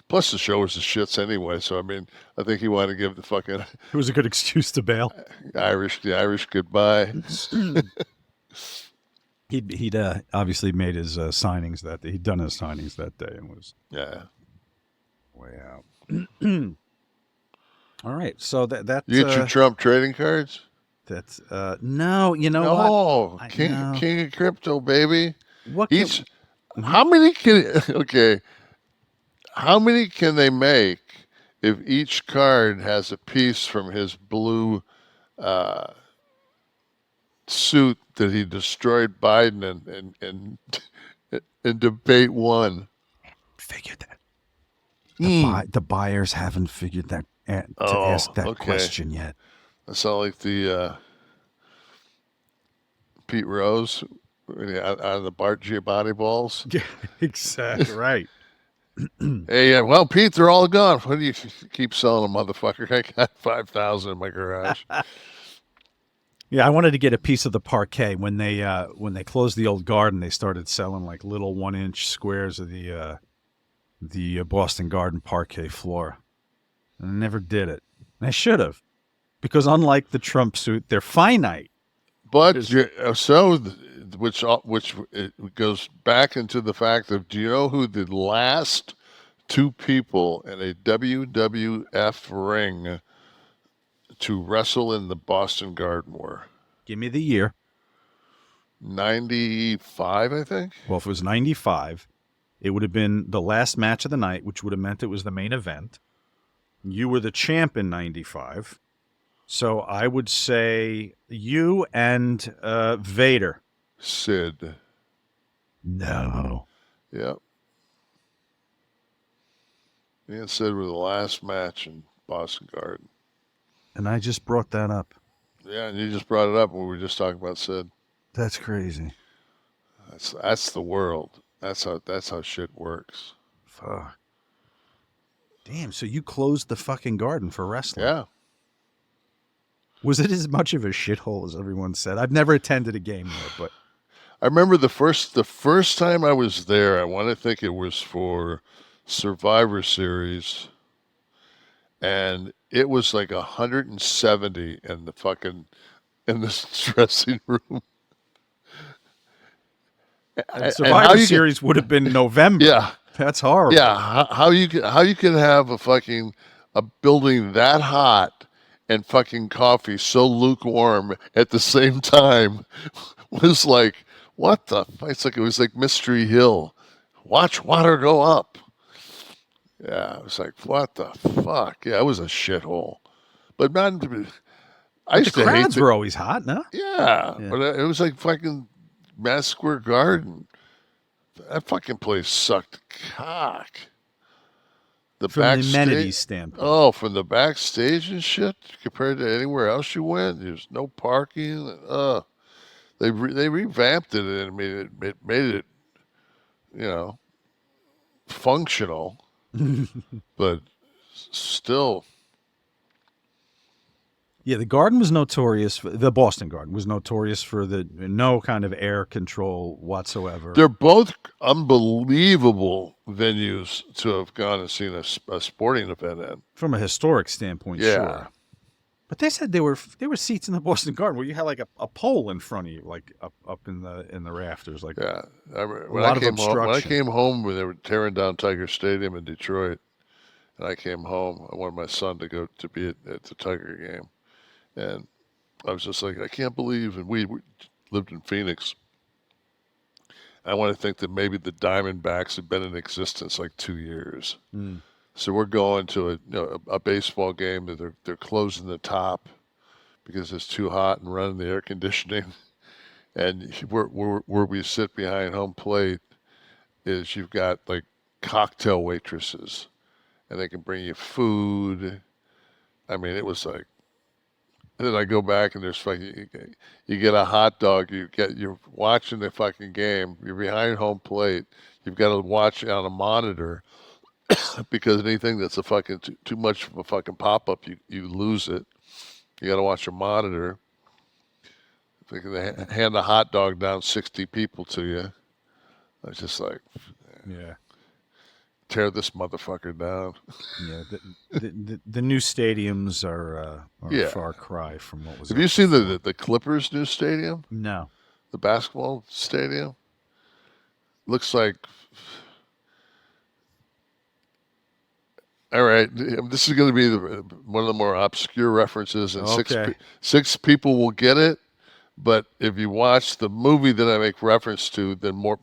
Plus, the show was the shits anyway. So, I mean, I think he wanted to give the fucking It was a good excuse to bail. the Irish goodbye. He'd obviously made his signings that day. He'd done his signings that day and was Yeah. way out. All right. So that You get your Trump trading cards? that's no, you know what? No, King of Crypto, baby. What can, Each, how many can they make if each card has a piece from his blue suit that he destroyed Biden in debate one? figured that. The buyers haven't figured that to ask that okay. question yet. I sound like the Pete Rose out of the Bart Giamatti balls. Yeah, exactly right. Hey, well, Pete, they're all gone. What do you keep selling them, motherfucker? I got 5,000 in my garage. Yeah, I wanted to get a piece of the parquet when they closed the old garden. They started selling like little 1-inch squares of the Boston Garden parquet floor, and I never did it. And I should have, because unlike the Trump suit, they're finite. But which it goes back into the fact of, do you know who the last two people in a WWF ring to wrestle in the Boston Garden were? Give me the year. 95, I think. Well, if it was 95, it would have been the last match of the night, which would have meant it was the main event. You were the champ in 95. So I would say you and Vader. Sid. No. Yep. Me and Sid were the last match in Boston Garden. And I just brought that up. Yeah, and you just brought it up when we were just talking about Sid. That's crazy. That's the world. That's how shit works. Fuck. Damn, so you closed the fucking garden for wrestling. Yeah. Was it as much of a shithole as everyone said? I've never attended a game there, but I remember the first time I was there, I want to think it was for Survivor Series, and it was like 170 in this dressing room. and Survivor Series would have been November. Yeah. That's horrible. Yeah, how you can have a building that hot and fucking coffee so lukewarm at the same time was like, what the? It was like Mystery Hill. Watch water go up. Yeah, it was like, what the fuck? Yeah, it was a shithole. But man, I used to hate crowds were always hot, no? Yeah, but it was like fucking Madison Square Garden. That fucking place sucked cock. From the amenities standpoint. Oh, from the backstage and shit, compared to anywhere else you went, there's no parking. They revamped it and made it, functional, but still. Yeah, the garden was notorious. The Boston Garden was notorious for no kind of air control whatsoever. They're both unbelievable venues to have gone and seen a sporting event in. From a historic standpoint, Yeah. sure. But they said there were seats in the Boston Garden where you had like a pole in front of you, like up in the rafters, like Yeah, when I came home when they were tearing down Tiger Stadium in Detroit, and I came home, I wanted my son to go to be at the Tiger game. And I was just like, I can't believe, and we lived in Phoenix, I want to think that maybe the Diamondbacks have been in existence like 2 years. Mm. So we're going to a baseball game that they're closing the top because it's too hot and running the air conditioning. And where we sit behind home plate is you've got like cocktail waitresses, and they can bring you food. I mean, it was like. And then I go back and there's fucking, you get a hot dog, you're watching the fucking game, you're behind home plate, you've got to watch it on a monitor because anything that's a fucking too much of a fucking pop up, you lose it. You got to watch your monitor. They can hand a hot dog down 60 people to you. I was just like, Yeah. Tear this motherfucker down. Yeah, the new stadiums are a far cry from what was. Have you seen the Clippers' new stadium? No. The basketball stadium? Looks like. All right, this is going to be one of the more obscure references, and six people will get it. But if you watch the movie that I make reference to, then more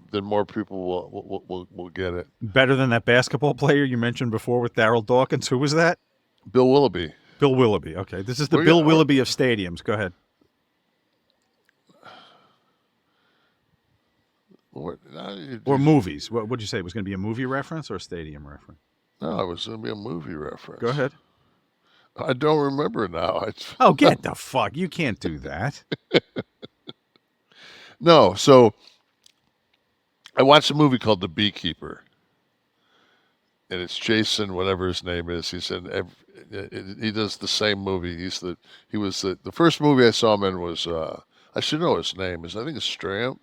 people will get it. Better than that basketball player you mentioned before with Darryl Dawkins. Who was that? Bill Willoughby. Bill Willoughby. Okay, this is the Bill Willoughby of stadiums. Go ahead. Or movies. What would you say? It was going to be a movie reference or a stadium reference? No, it was going to be a movie reference. Go ahead. I don't remember now. Oh, get the fuck. You can't do that. No, so I watched a movie called The Beekeeper. And it's Jason, whatever his name is. He said he does the same movie. He was the first movie I saw him in was I should know his name. I think it's Stram.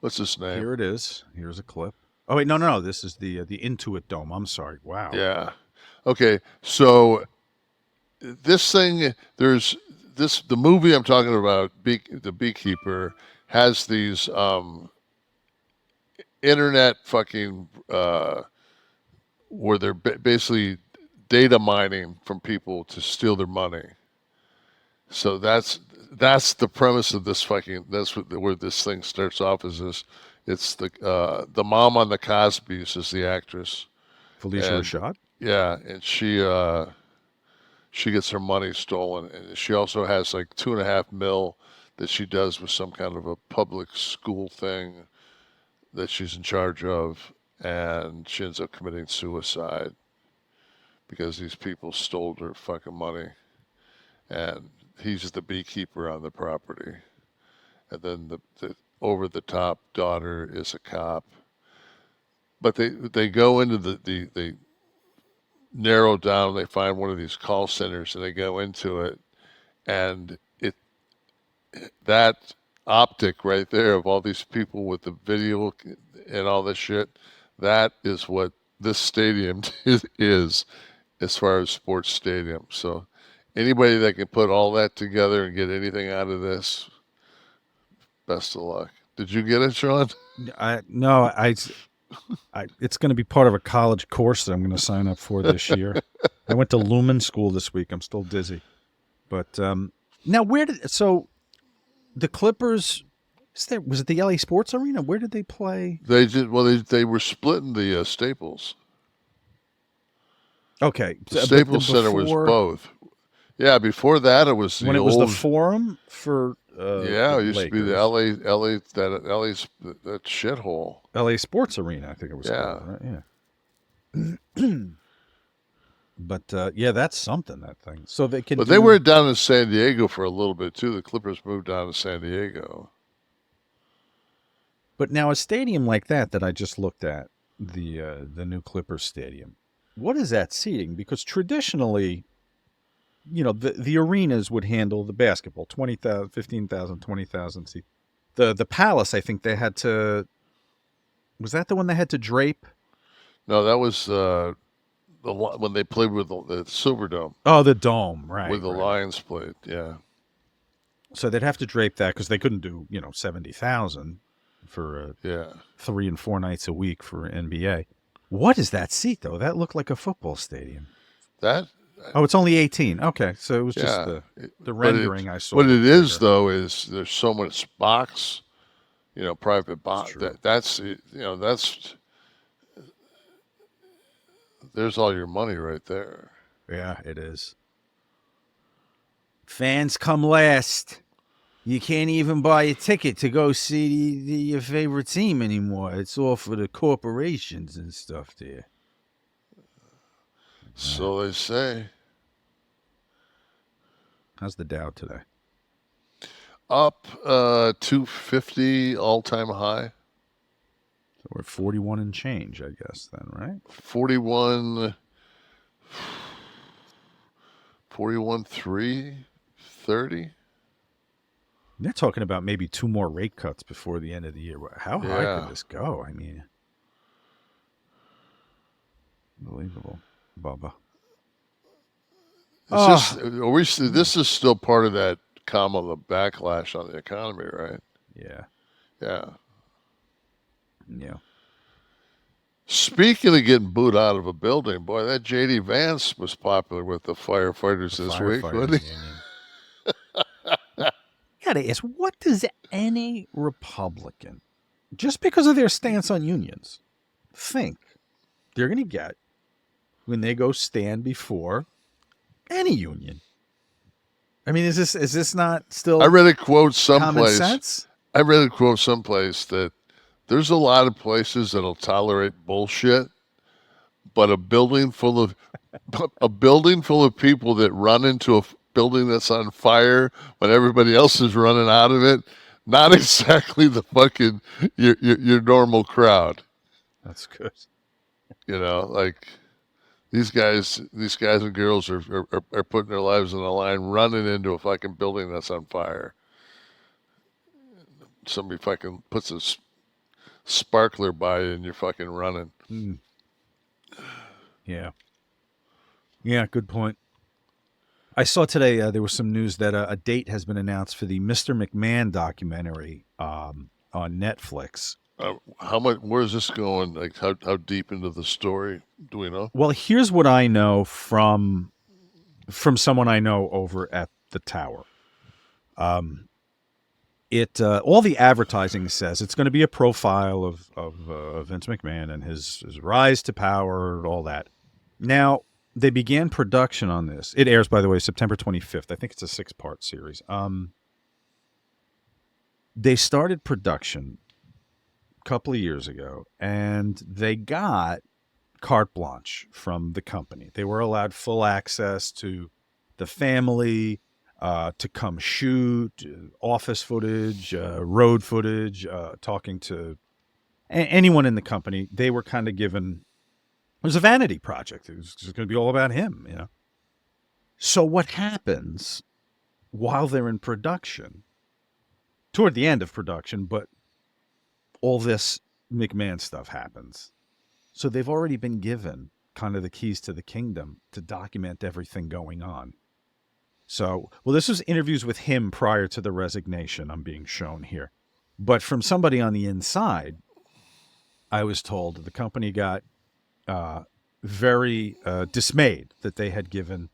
What's his name? Here it is. Here's a clip. Oh wait, no. This is the Intuitdome. I'm sorry. Wow. Yeah. Okay. So this thing, the movie I'm talking about, The Beekeeper, has these internet fucking where they're basically data mining from people to steal their money. So that's the premise of this fucking. That's where this thing starts off. Is this? It's the mom on the Cosbys is the actress, Felicia Rashad. Yeah, and she gets her money stolen, and she also has like $2.5 million that she does with some kind of a public school thing that she's in charge of, and she ends up committing suicide because these people stole her fucking money, and he's the beekeeper on the property, and then the over-the-top daughter is a cop, but they go into they narrow down. They find one of these call centers and they go into it, and that optic right there of all these people with the video and all this shit, that is what this stadium is as far as sports stadium. So anybody that can put all that together and get anything out of this, best of luck. Did you get it, Sean? No, it's going to be part of a college course that I'm going to sign up for this year. I went to LUMEN school this week. I'm still dizzy. But now so the Clippers, was it the LA Sports Arena? Where did they play? They did. Well, they were splitting the Staples. Okay. The Staples Center was both. Yeah, before that it was when it was the Forum for it used to be the LA's that shithole. LA Sports Arena, I think it was called, right? Yeah. But that's something, that thing. So they can. But they were down in San Diego for a little bit too. The Clippers moved down to San Diego. But now a stadium like that I just looked at, the new Clippers stadium, what is that seating? Because traditionally, the arenas would handle the basketball, 20,000, 15,000, 20,000 seats. The Palace, I think they had to. Was that the one they had to drape? No, that was when they played with the Silverdome. Oh, the Dome, right? With the Lions played, yeah. So they'd have to drape that because they couldn't do 70,000 for 3 and 4 nights a week for NBA. What is that seat though? That looked like a football stadium. Oh, it's only 18. Okay, so it was just the rendering I saw. What it is, though, is there's so much box private It's bond. true. That's there's all your money right there. Yeah, it is. Fans come last. You can't even buy a ticket to go see your favorite team anymore. It's all for the corporations and stuff there. So they say. How's the Dow today? Up 250 all-time high. So we're at 41 and change, I guess, then, right? 41, 330. They're talking about maybe 2 more rate cuts before the end of the year. How high Yeah. could this go? I mean, unbelievable, Bubba. This is still part of that Kamala backlash on the economy, right? Yeah. Yeah. Yeah. Speaking of getting booed out of a building, boy, that J.D. Vance was popular with the firefighters this week, wasn't he? Gotta ask, what does any Republican, just because of their stance on unions, think they're going to get when they go stand before any union? I mean, is this not still? I read a quote common someplace. sense? I read a quote someplace that there's a lot of places that'll tolerate bullshit, but a building full of people that run into a building that's on fire when everybody else is running out of it, not exactly the fucking your normal crowd. That's good. Like these guys and girls are putting their lives on the line, running into a fucking building that's on fire. Somebody fucking puts a sparkler by you and you're fucking running. Yeah. Yeah, good point. I saw today there was some news that a date has been announced for the Mr. McMahon documentary on Netflix. How much? Where's this going? Like, how deep into the story do we know? Well, here's what I know from someone I know over at the Tower. All the advertising says it's going to be a profile of Vince McMahon and his rise to power, all that. Now, they began production on this. It airs, by the way, September 25th. I think it's a 6-part series. They started production a couple of years ago, and they got carte blanche from the company. They were allowed full access to the family, to come shoot, office footage, road footage, talking to anyone in the company. They were kind of given... It was a vanity project. It was just going to be all about him, So what happens while they're in production, toward the end of production, but all this McMahon stuff happens. So they've already been given kind of the keys to the kingdom to document everything going on. So, well, this was interviews with him prior to the resignation I'm being shown here. But from somebody on the inside, I was told the company got very dismayed that they had given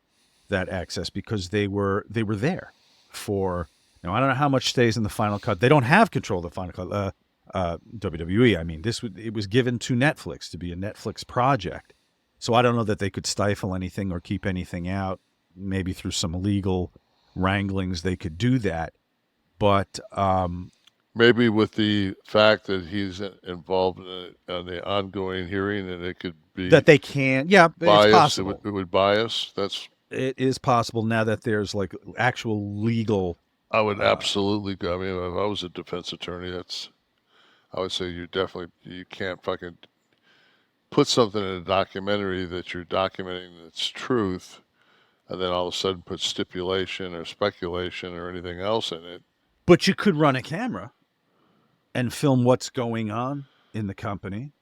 that access because they were there for, I don't know how much stays in the final cut. They don't have control of the final cut. WWE, I mean, it was given to Netflix to be a Netflix project. So I don't know that they could stifle anything or keep anything out. Maybe through some legal wranglings they could do that. But maybe with the fact that he's involved in the ongoing hearing, and it could be that they can, it's possible. It would bias. It is possible now that there's like actual legal. I would absolutely. I mean, if I was a defense attorney, I would say you can't fucking put something in a documentary that you're documenting that's truth, and then all of a sudden put stipulation or speculation or anything else in it. But you could run a camera and film what's going on in the company.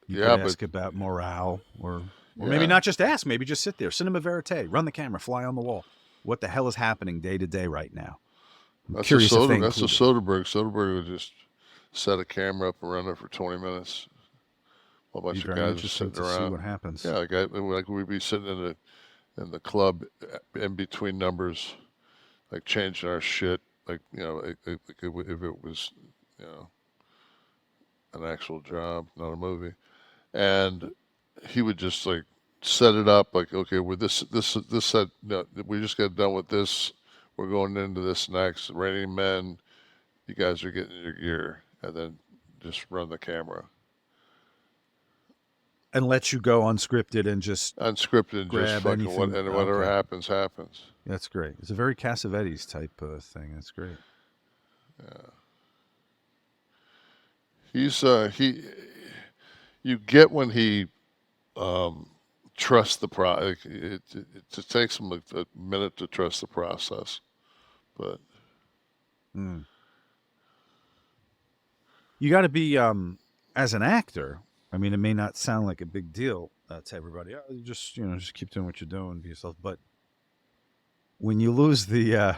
You could ask about morale, or maybe not just ask, maybe just sit there. Cinema verite, run the camera, fly on the wall. What the hell is happening day to day right now? That's a Soderbergh. Soderbergh would just set a camera up and run it for 20 minutes. A bunch of guys just sitting around. See what happens. Yeah, like we'd be sitting in the club in between numbers, like changing our shit. Like, if it was, an actual job, not a movie. And he would just like set it up like, okay, we're this set. No, we just got done with this. We're going into this next. Raining Men, you guys are getting your gear, and then just run the camera. And let you go unscripted and just Unscripted, grab just fucking anything. and whatever Okay. happens, happens. That's great. It's a very Cassavetes type thing. That's great. Yeah. He's you get when he trusts the it just takes him a minute to trust the process, but You got to be as an actor. I mean, it may not sound like a big deal to everybody. Oh, just just keep doing what you're doing, be yourself. But when you lose the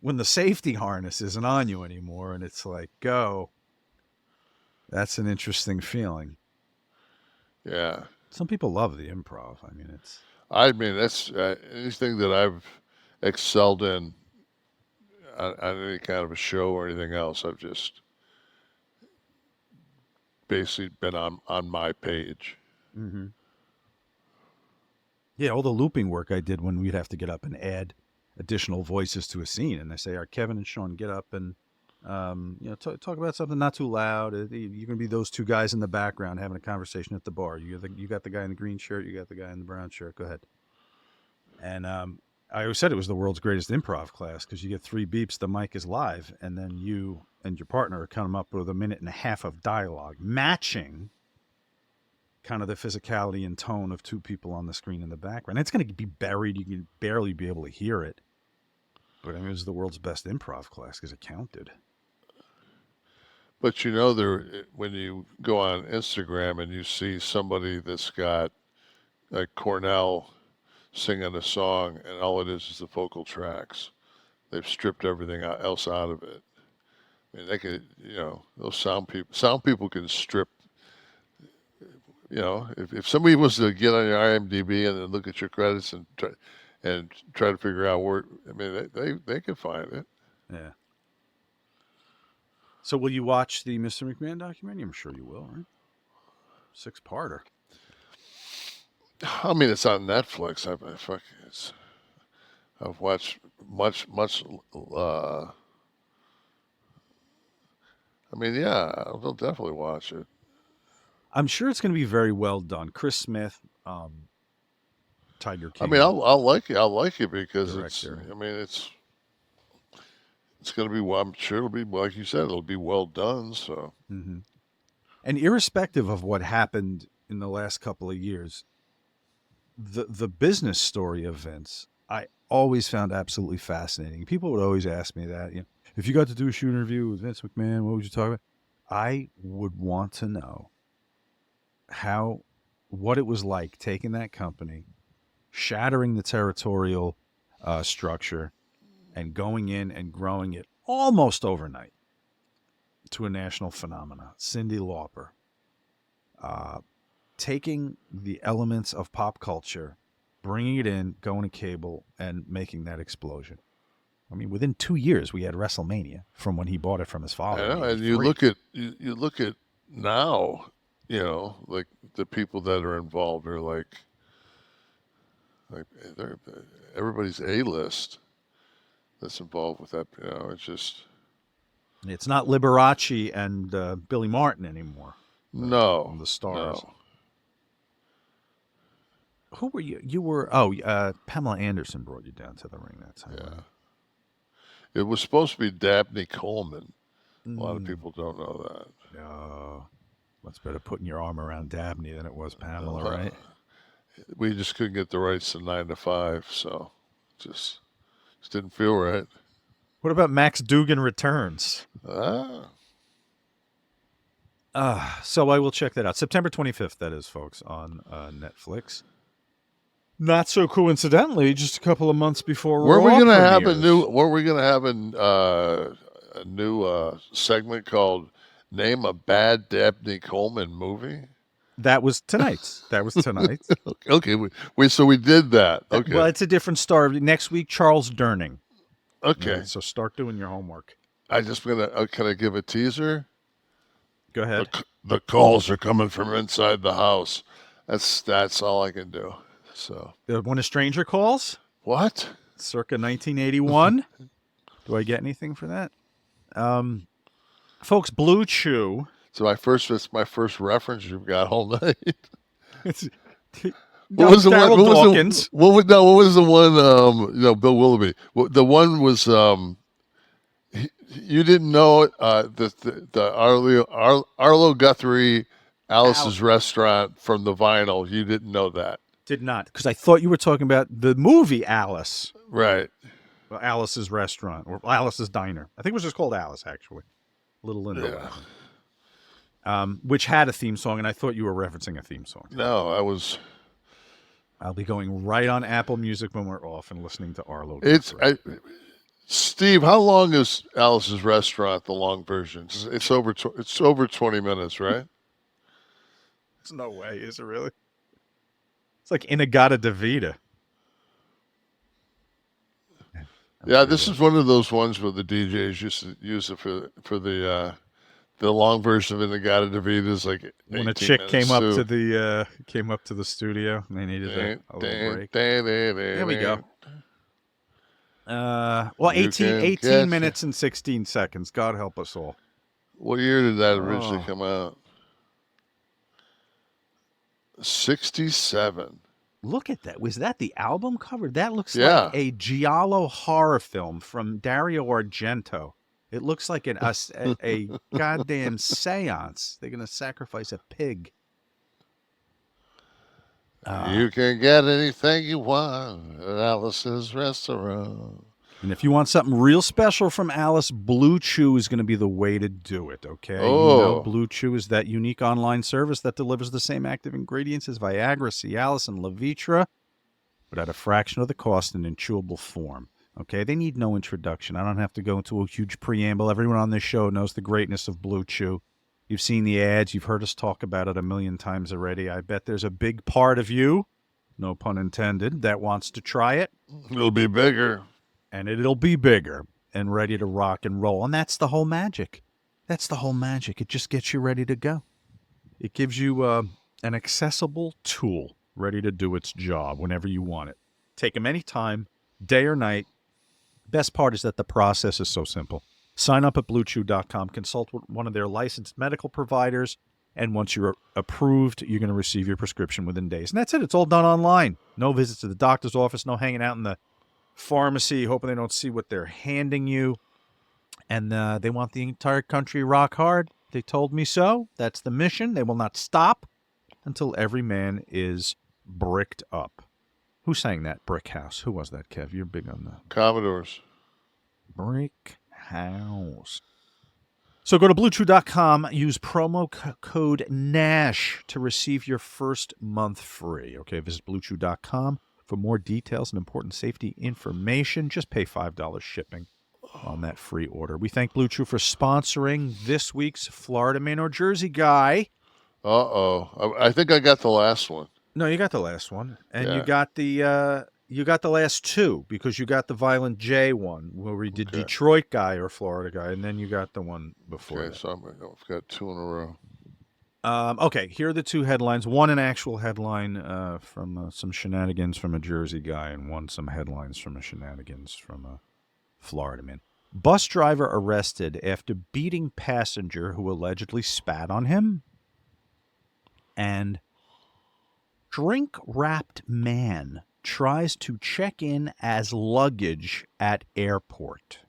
when the safety harness isn't on you anymore, and it's like go, that's an interesting feeling. yeah. Some people love the improv. I mean, That's anything that I've excelled in on any kind of a show or anything else. I've just basically been on my page. yeah, all the looping work I did when we'd have to get up and add additional voices to a scene, and they say, "All right, Kevin and Sean, get up and talk about something not too loud. You're gonna be those two guys in the background having a conversation at the bar. You got the guy in the green shirt, you got the guy in the brown shirt. Go ahead." And I always said it was the world's greatest improv class because you get 3 beeps, the mic is live, and then you and your partner are coming up with a minute and a half of dialogue, matching kind of the physicality and tone of 2 people on the screen in the background. It's going to be buried. You can barely be able to hear it. But I mean, it was the world's best improv class because it counted. But when you go on Instagram and you see somebody that's got like Cornell singing a song and all it is the vocal tracks, they've stripped everything else out of it. I mean, they could, those sound people can strip. If somebody was to get on your IMDb and then look at your credits and try to figure out where, I mean, they can find it. Yeah. So will you watch the Mr. McMahon documentary? I'm sure you will, right? 6-parter. I mean, it's on Netflix. I've watched much. I mean, yeah, I'll definitely watch it. I'm sure it's going to be very well done. Chris Smith, Tiger King. I mean, I'll like it. I'll like it because director. it's going to be. Well, I'm sure it'll be like you said. It'll be well done. So. Mm-hmm. And irrespective of what happened in the last couple of years, the business story of Vince, I always found absolutely fascinating. People would always ask me that, if you got to do a shoot interview with Vince McMahon, what would you talk about? I would want to know what it was like taking that company, shattering the territorial structure, and going in and growing it almost overnight to a national phenomenon. Cyndi Lauper. Taking the elements of pop culture, bringing it in, going to cable, and making that explosion. I mean, within 2 years, we had WrestleMania from when he bought it from his father. I know, and you look at now, like the people that are involved are like they're everybody's A-list that's involved with that. It's just it's not Liberace and Billy Martin anymore. No, the stars. No. Who were you? You were Pamela Anderson brought you down to the ring that time. Yeah. Right? It was supposed to be Dabney Coleman. A lot of people don't know that. Oh, that's better putting your arm around Dabney than it was Pamela, right? We just couldn't get the rights to 9 to 5, so just didn't feel right. What about Max Dugan Returns? So I will check that out. September 25th, that is, folks, on Netflix. Not so coincidentally, just a couple of months before Were we going to have a new segment called "Name a Bad Dabney Coleman Movie"? That was tonight's. Okay, so we did that. Okay. Well, it's a different star. Next week, Charles Durning. Okay. Right, so start doing your homework. Can I give a teaser? Go ahead. The calls are coming from inside the house. That's all I can do. So When a stranger calls, what? circa 1981. Do I get anything for that? Folks, Bluechew. So it's my first reference you've got all night. It's What was the one? Darryl What was Dawkins. what was the one? Bill Willoughby. The one was you didn't know the Arlo Guthrie Alice's Restaurant from the vinyl. You didn't know that. Did not, because I thought you were talking about the movie Alice. Right. Well, Alice's Restaurant or Alice's Diner. I think it was just called Alice, actually. Little Linda. Yeah. Which had a theme song, and I thought you were referencing a theme song. No, I was. I'll be going right on Apple Music when we're off and listening to Arlo. Steve, how long is Alice's Restaurant, the long version? It's over 20 minutes, right? There's no way, is it really? It's like Inagata Davida. Yeah, this is one of those ones where the DJs used to use it for the long version of Inagata Davida is like when a chick came up to the studio and they needed a little break. There we go. 18 minutes and 16 seconds. God help us all. What year did that originally come out? 67. Look at that. Was that the album cover? That looks like a giallo horror film from Dario Argento. It looks like a goddamn seance. They're going to sacrifice a pig. You can get anything you want at Alice's Restaurant. And if you want something real special from Alice, Bluechew is going to be the way to do it, okay? Oh. Bluechew is that unique online service that delivers the same active ingredients as Viagra, Cialis, and Levitra, but at a fraction of the cost and in chewable form. Okay, they need no introduction. I don't have to go into a huge preamble. Everyone on this show knows the greatness of Bluechew. You've seen the ads. You've heard us talk about it a million times already. I bet there's a big part of you, no pun intended, that wants to try it. It'll be bigger. And it'll be bigger and ready to rock and roll. And that's the whole magic. That's the whole magic. It just gets you ready to go. It gives you an accessible tool ready to do its job whenever you want it. Take them anytime, day or night. Best part is that the process is so simple. Sign up at Bluechew.com, consult with one of their licensed medical providers, and once you're approved, you're going to receive your prescription within days. And that's it. It's all done online. No visits to the doctor's office, no hanging out in the pharmacy, hoping they don't see what they're handing you. And they want the entire country rock hard. They told me so. That's the mission. They will not stop until every man is bricked up. Who sang that? Brick House. Who was that, Kev? You're big on that. Commodores. Brick House. So go to Bluechew.com, use promo code NASH to receive your first month free. Okay, visit Bluechew.com for more details and important safety information. Just pay $5 shipping on that free order. We thank Bluechew for sponsoring this week's Florida Man or Jersey Guy. Uh-oh. I think I got the last one. No, you got the last one. And Yeah. you got the last two because you got the Violent J one where we did Detroit Guy or Florida Guy, and then you got the one before Okay, that. so I've got two in a row. Okay, here are the two headlines. One an actual headline from some shenanigans from a Jersey guy, and one some headlines from a shenanigans from a Florida man. Bus driver arrested after beating passenger who allegedly spat on him. And drink-wrapped man tries to check in as luggage at airport.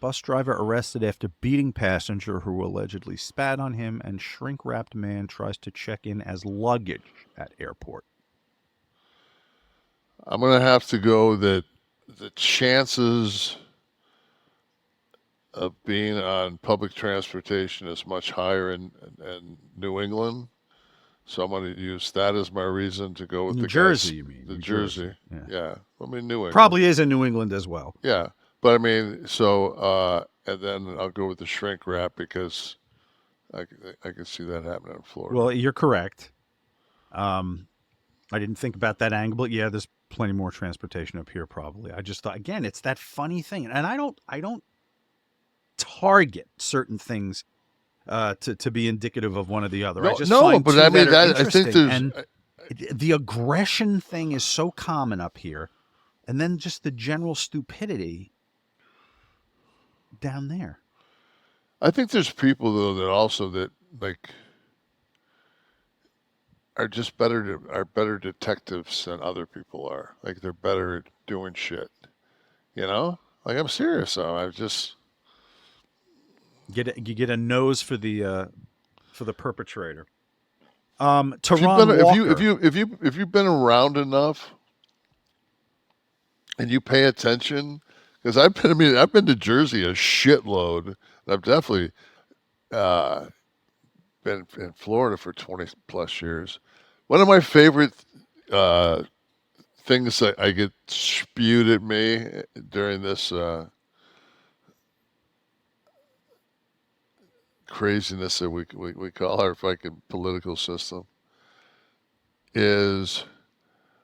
Bus driver arrested after beating passenger who allegedly spat on him, and shrink-wrapped man tries to check in as luggage at airport. I'm going to have to go that the chances of being on public transportation is much higher in New England. So I'm going to use that as my reason to go with New the Jersey, guys. you mean? The New Jersey. Jersey. Yeah. I mean, New England. Probably is in New England as well. Yeah. But I mean, so, and then I'll go with the shrink wrap because I can see that happening in Florida. Well, you're correct. I didn't think about that angle, but yeah, there's plenty more transportation up here probably. I just thought, again, it's that funny thing. And I don't target certain things to be indicative of one or the other. I No, just no, find but two I mean, that are I think interesting. there's. And the aggression thing is so common up here, and then just the general stupidity down there. I think there's people though that also that like are just better detectives than other people are. Like they're better at doing shit. You know? Like I'm serious though. I just You get a nose for the perpetrator. if you've been Teron Walker. if you've been around enough and you pay attention, because I've been to Jersey a shitload. And I've definitely uh, been in Florida for 20 plus years. One of my favorite uh, things that I get spewed at me during this craziness that we call our fucking political system is,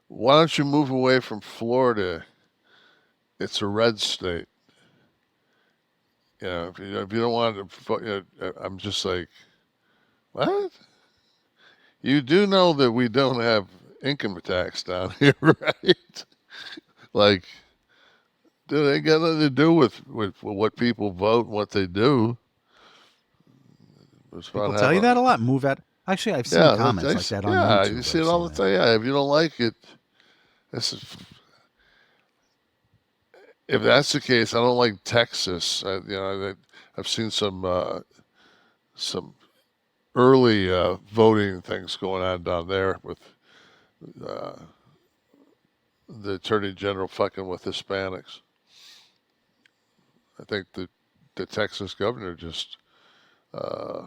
why don't you move away from Florida? It's a red state. You know, if you don't want to, I'm just like, what? You do know that we don't have income tax down here, right? Like, dude, they got nothing to do with what people vote and what they do. It's People about tell you having, that a lot. Move out. Actually, I've seen yeah, comments like that on yeah, YouTube. you see I've it all seen the that. time. Yeah, if you don't like it, this is, if that's the case, I don't like Texas. I've seen some early voting things going on down there with uh, the attorney general fucking with Hispanics. I think the Texas governor just uh,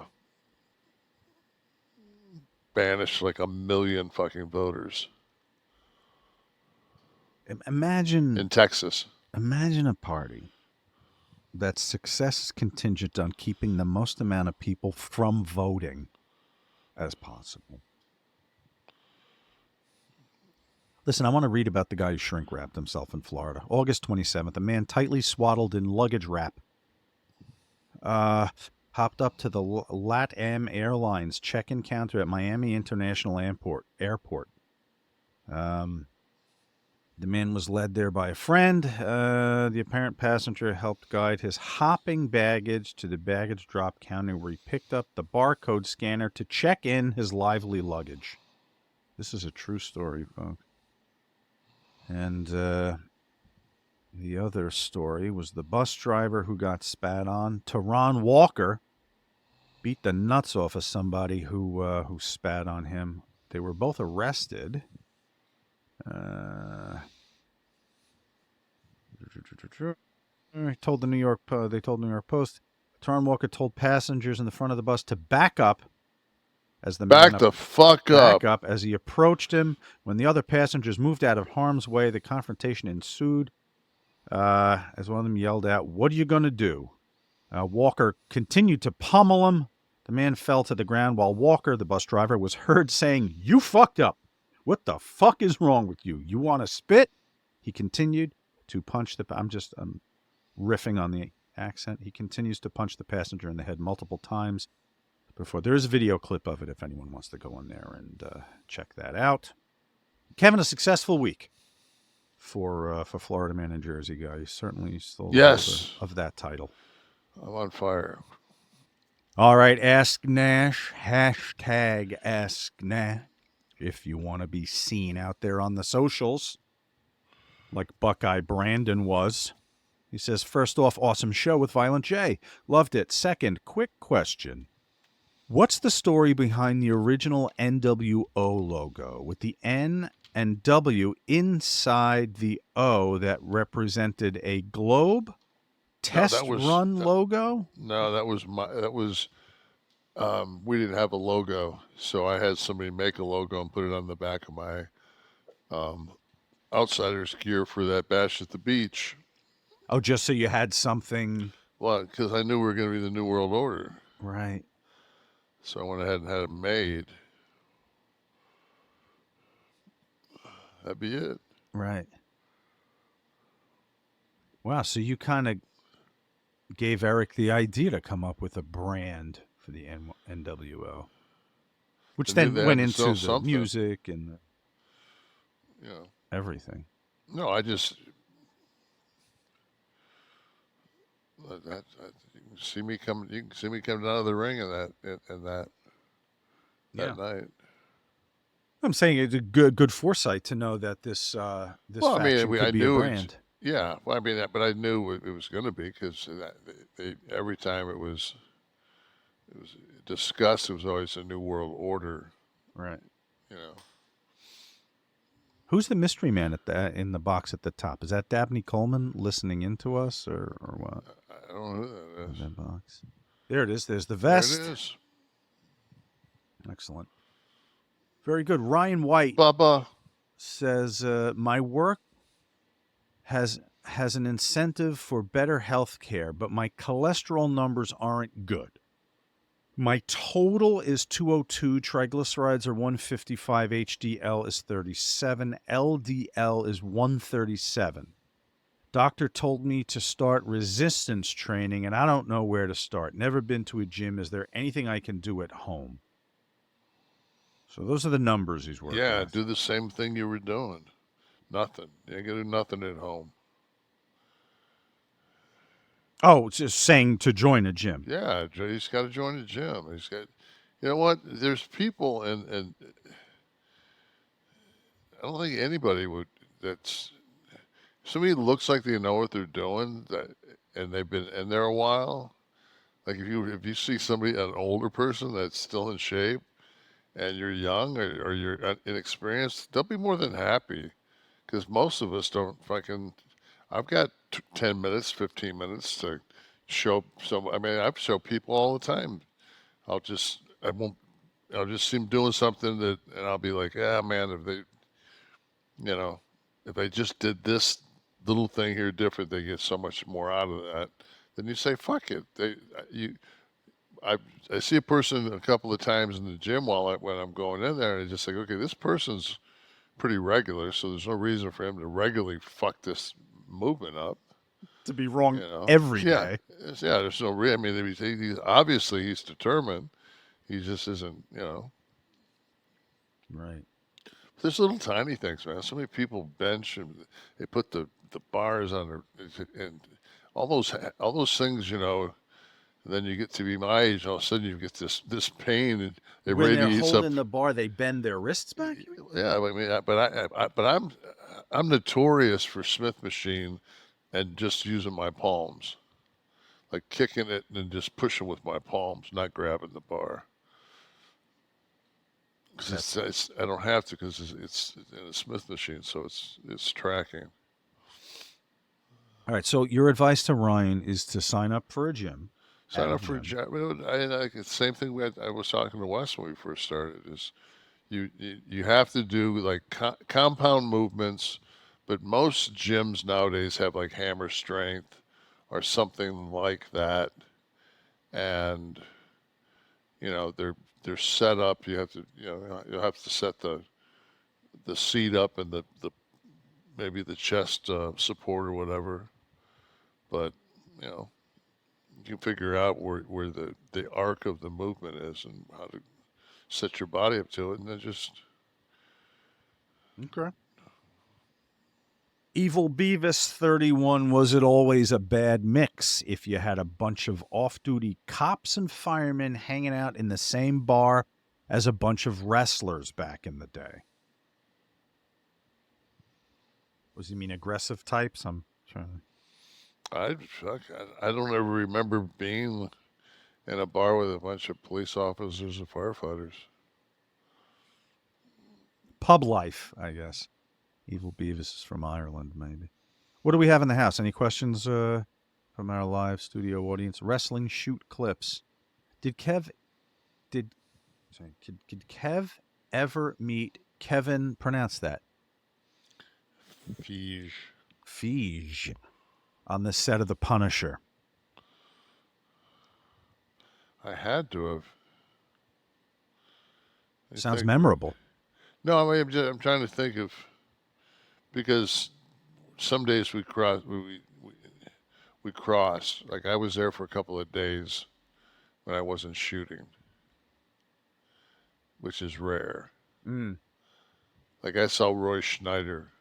banished like 1 million fucking voters Imagine in Texas. Imagine a party that's success is contingent on keeping the most amount of people from voting as possible. Listen, I want to read about the guy who shrink wrapped himself in Florida. August 27th, a man tightly swaddled in luggage wrap hopped up to the LATAM Airlines check-in counter at Miami International Airport. The man was led there by a friend. The apparent passenger helped guide his hopping baggage to the baggage drop counter where he picked up the barcode scanner to check in his lively luggage. This is a true story, folks. And the other story was the bus driver who got spat on. Teron Walker beat the nuts off of somebody who spat on him. They were both arrested. They told New York Post. Teron Walker told passengers in the front of the bus to back up as the man Back the fuck back up. up as he approached him. When the other passengers moved out of harm's way, the confrontation ensued. As one of them yelled out, "What are you going to do?" Walker continued to pummel him. The man fell to the ground while Walker, the bus driver, was heard saying, "You fucked up. What the fuck is wrong with you? You want to spit?" He continued to punch I'm riffing on the accent. He continues to punch the passenger in the head multiple times before. There's a video clip of it if anyone wants to go in there and check that out. Kevin, a successful week for Florida Man and Jersey guy. He certainly stole of that title. I'm on fire. All right, Ask Nash, hashtag Ask Nash, if you want to be seen out there on the socials, like Buckeye Brandon was. He says, first off, awesome show with Violent J. Loved it. Second, quick question. What's the story behind the original NWO logo with the N and W inside the O that represented a globe run logo? No, we didn't have a logo, so I had somebody make a logo and put it on the back of my Outsiders gear for that bash at the beach. Oh, just so you had something. Well, because I knew we were going to be the New World Order. Right. So I went ahead and had it made. That'd be it. Right. Wow, so you kind of gave Eric the idea to come up with a brand for the NWO, which They knew then they went had to sell into the something. music and You know. everything. No, I just that you can see me come. You can see me coming out of the ring in that night. I'm saying it's a good foresight to know that this this Well, I mean, faction could I be knew a brand. yeah. Well, I mean, but I knew it was going to be because every time it was discussed, it was always a new world order. Right. You know. Who's the mystery man in the box at the top? Is that Dabney Coleman listening into us or what? I don't know who that is. That box. There it is. There's the There vest. it is. Excellent. Very good. Ryan White Bubba. says, my work has an incentive for better health care, but my cholesterol numbers aren't good. My total is 202, triglycerides are 155, HDL is 37, LDL is 137. Doctor told me to start resistance training, and I don't know where to start. Never been to a gym. Is there anything I can do at home? So those are the numbers he's working Yeah, with. do the same thing you were doing. Nothing. You ain't gonna do nothing at home. Oh, it's just saying to join a gym. Yeah, he's got to join the gym. He's got, you know what? There's people, and I don't think anybody would. That's somebody looks like they know what they're doing, and they've been in there a while. Like if you see somebody, an older person that's still in shape, and you're young or you're inexperienced, they'll be more than happy, because most of us don't fucking. I've got 10 minutes, 15 minutes to show some. I mean, I show people all the time. I'll just see them doing something and I'll be like, yeah, man, if they just did this little thing here different, they get so much more out of that. Then you say, fuck it. I see a person a couple of times in the gym when I'm going in there, and I just think, okay, this person's pretty regular, so there's no reason for him to regularly fuck this movement up. To be wrong You know? every day. Yeah, there's no reason. I mean, he's obviously he's determined. He just isn't, Right. There's little tiny things, man. So many people bench and they put the bars on their and all those things, And then you get to be my age, all of a sudden you get this pain, and it When they're radiates holding up. the bar, they bend their wrists back. Yeah, I mean, but I'm notorious for Smith machine and just using my palms, like kicking it and just pushing with my palms, not grabbing the bar. Because I don't have to, because it's in a Smith machine, so it's tracking. All right. So your advice to Ryan is to sign up for a gym. Sign up for a gym. It's the same thing I was talking to Wes when we first started. Is you have to do like compound movements, but most gyms nowadays have like hammer strength or something like that, and they're set up. You have to you'll have to set the seat up and the maybe the chest support or whatever, but you can figure out where the arc of the movement is and how to set your body up to it, and then just Okay. Evil Beavis 31, was it always a bad mix if you had a bunch of off-duty cops and firemen hanging out in the same bar as a bunch of wrestlers back in the day? Was he mean aggressive types? I'm trying to... I don't ever remember being in a bar with a bunch of police officers and firefighters. Pub life, I guess. Evil Beavis is from Ireland, maybe. What do we have in the house? Any questions from our live studio audience? Wrestling shoot clips. Did Kev ever meet Kevin? Pronounce that. Feige. On the set of The Punisher. I had to have. Sounds memorable. No, I mean, I'm trying to think of, because some days we we crossed. Like I was there for a couple of days when I wasn't shooting, which is rare. Mm. Like I saw Roy Schneider.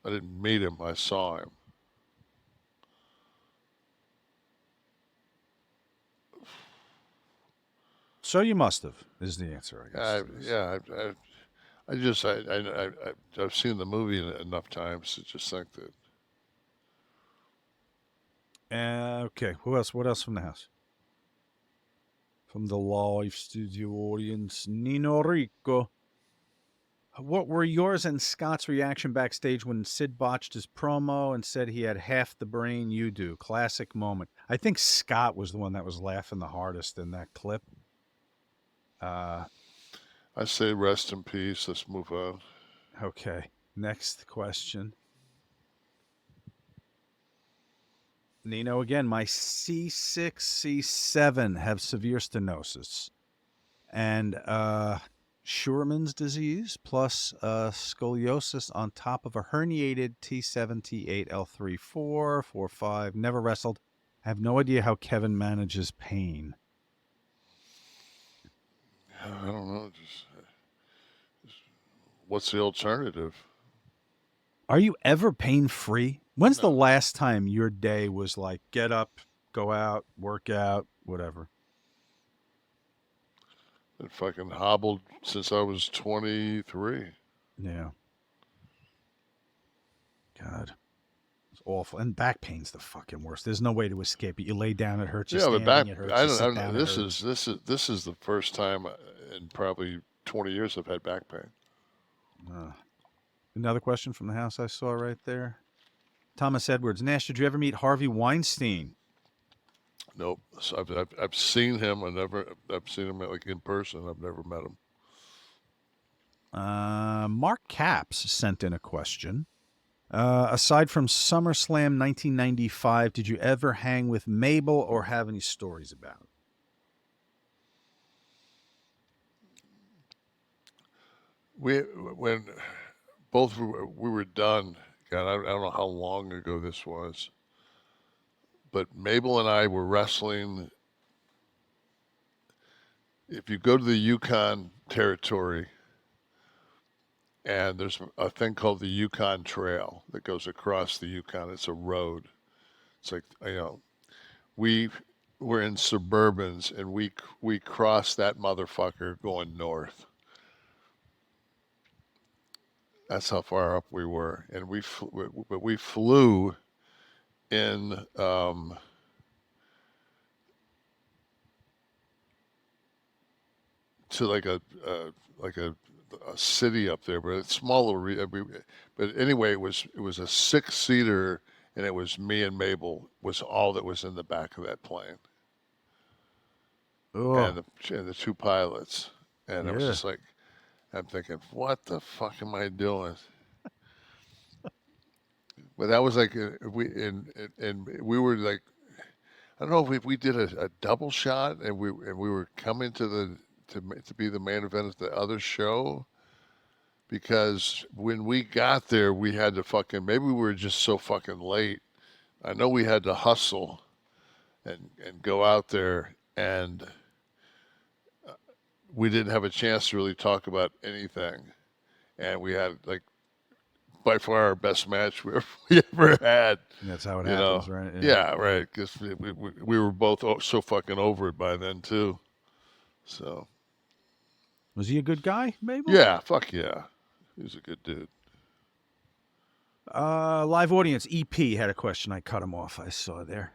I didn't meet him. I saw him. So you must have, is the answer, I guess. I've seen the movie enough times to just think that. Okay, who else? What else from the house? From the live studio audience, Nino Rico. What were yours and Scott's reaction backstage when Sid botched his promo and said he had half the brain you do? Classic moment. I think Scott was the one that was laughing the hardest in that clip. I say rest in peace. Let's move on. Okay, next question. Nino again, my C6, C7 have severe stenosis and Schurman's disease plus scoliosis on top of a herniated T7, T8, L3, 4, 4, 5. Never wrestled. I have no idea how Kevin manages pain. I don't know. Just what's the alternative? Are you ever pain-free? When's the last time your day was like, get up, go out, work out, whatever? Been fucking hobbled since I was 23. Yeah. God. It's awful. And back pain's the fucking worst. There's no way to escape it. You lay down, it hurts you. Yeah, Standing, but back. it hurts I you. don't. Sit down, This it hurts. this is the first time in probably 20 years I've had back pain. Another question from the house I saw right there. Thomas Edwards. Nash, did you ever meet Harvey Weinstein? Nope. So I've seen him. I've seen him like in person. I've never met him. Mark Capps sent in a question. Aside from SummerSlam 1995, did you ever hang with Mabel or have any stories about? When both we were done. God, I don't know how long ago this was. But Mabel and I were wrestling. If you go to the Yukon territory, and there's a thing called the Yukon Trail that goes across the Yukon. It's a road. It's like, we were in Suburbans, and we crossed that motherfucker going north. That's how far up we were, and we flew in to like a city up there, but it's smaller. But anyway, it was a 6-seater, and it was me and Mabel was all that was in the back of that plane, and the 2 pilots, and it was just like, I'm thinking, what the fuck am I doing? But that was like we were like, I don't know if we did a double shot, and we were coming to be the main event of the other show, because when we got there, we had to maybe we were just so fucking late. I know we had to hustle and go out there, and we didn't have a chance to really talk about anything, and we had like by far our best match we ever had. And that's how it happens, right? Yeah, right. Because we were both so fucking over it by then too. So. Was he a good guy, Mabel? Yeah, fuck yeah. He was a good dude. Live audience, EP had a question. I cut him off. I saw there.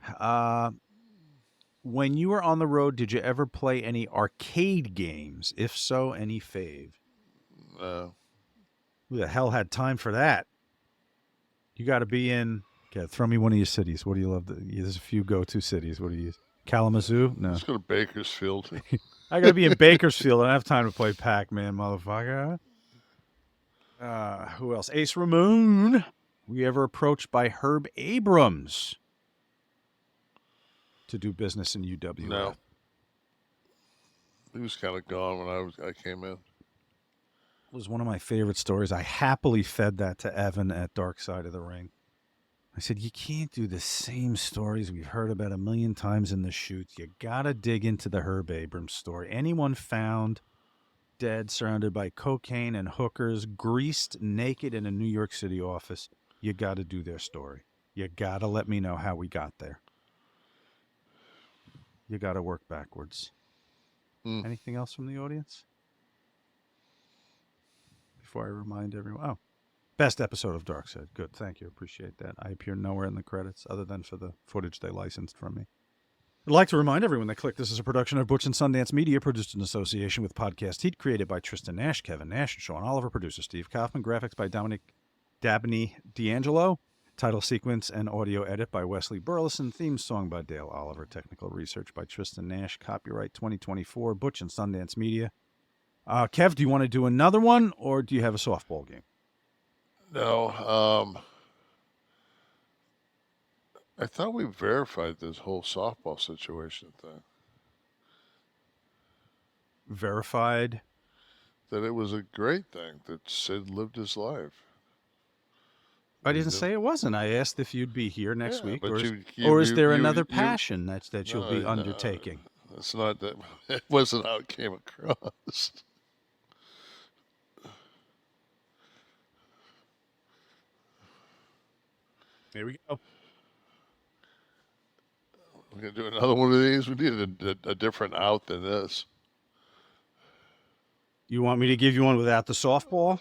When you were on the road, did you ever play any arcade games? If so, any fave? No. Who the hell had time for that? You got to be in. Okay, throw me one of your cities. What do you love? There's a few go-to cities. What do you use? Kalamazoo? No. Let's go to Bakersfield. I got to be in Bakersfield. I don't have time to play Pac-Man, motherfucker. Who else? Ace Ramon. Were you ever approached by Herb Abrams to do business in UWF? No. He was kind of gone when I came in. It was one of my favorite stories. I happily fed that to Evan at Dark Side of the Ring. I said, you can't do the same stories we've heard about a million times in the shoots. You got to dig into the Herb Abrams story. Anyone found dead, surrounded by cocaine and hookers, greased naked in a New York City office, you got to do their story. You got to let me know how we got there. You got to work backwards. Anything else from the audience? Before I remind everyone. Oh, best episode of Dark Side. Good. Thank you. Appreciate that. I appear nowhere in the credits other than for the footage they licensed from me. I'd like to remind everyone that Kliq This is a production of Butch and Sundance Media, produced in association with Podcast Heat, created by Tristan Nash, Kevin Nash, and Sean Oliver, producer Steve Kaufman, graphics by Dominic Dabney D'Angelo, title sequence and audio edit by Wesley Burleson, theme song by Dale Oliver, technical research by Tristan Nash, copyright 2024, Butch and Sundance Media. Kev, do you want to do another one, or do you have a softball game? No. I thought we verified this whole softball situation thing. Verified? That it was a great thing, that Sid lived his life. I didn't say it wasn't. I asked if you'd be here next week, but or is there another passion that you'll be undertaking? It's not that. It wasn't how it came across. Here we go. We're going to do another one of these. We need a different out than this. You want me to give you one without the softball?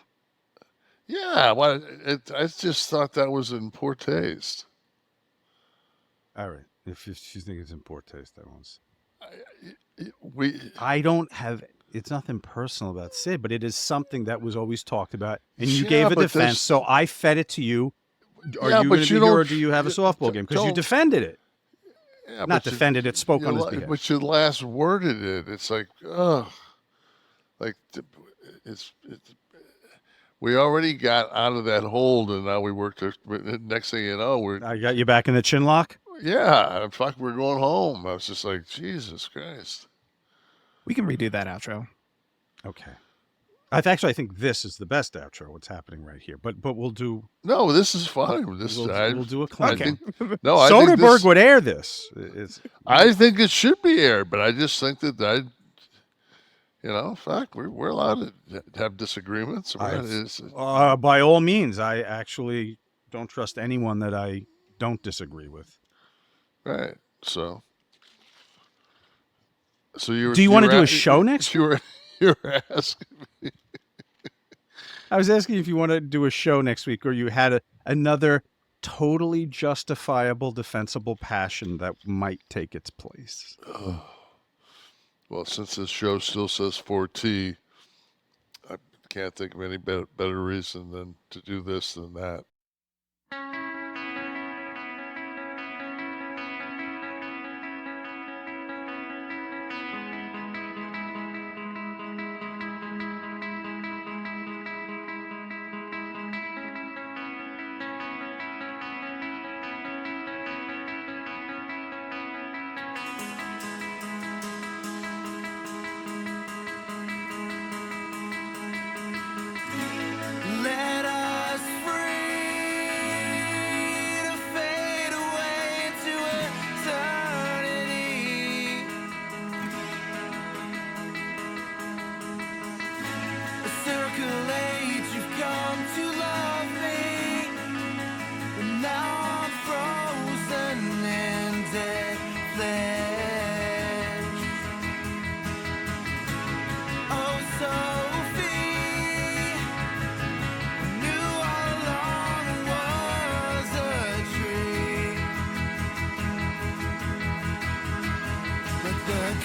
Yeah, I just thought that was in poor taste. All right. If you think it's in poor taste, that one's. I don't have. It's nothing personal about Sid, but it is something that was always talked about, and you gave a defense, so I fed it to you. Are you going to be here, or do you have a softball game? Because you defended it. Yeah, not defended it, spoke on his behalf. But you last worded it. It's like, it's we already got out of that hold, and now we worked. Next thing you know, I got you back in the chin lock. Yeah, in fact, we're going home. I was just like, Jesus Christ. We can redo that outro. Okay. I think this is the best outro. What's happening right here? But we'll do. No, this is fine. We'll do a clean. Okay. Soderbergh would air this. I think it should be aired, but I just think that in fact, we're allowed to have disagreements. By all means, I actually don't trust anyone that I don't disagree with. Right. So you. Do you want to do a show next? You're asking me. I was asking if you want to do a show next week, or you had another totally justifiable, defensible passion that might take its place. Well, since this show still says 4T, I can't think of any better reason than to do this than that.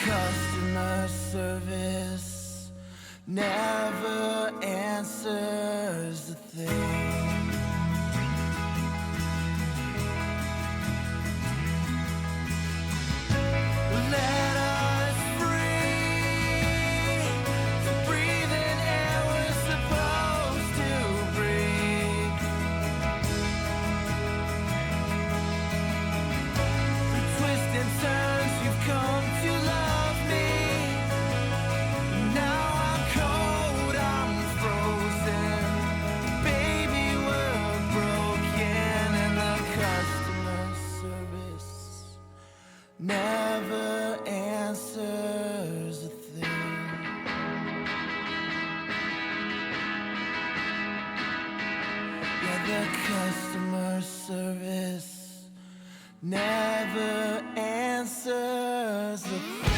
Customer service never answers the thing. Let us free to breathe in air we're supposed to breathe. Through twists and turns you've come to love. Now I'm cold, I'm frozen. Baby, the customer service never answers the phone.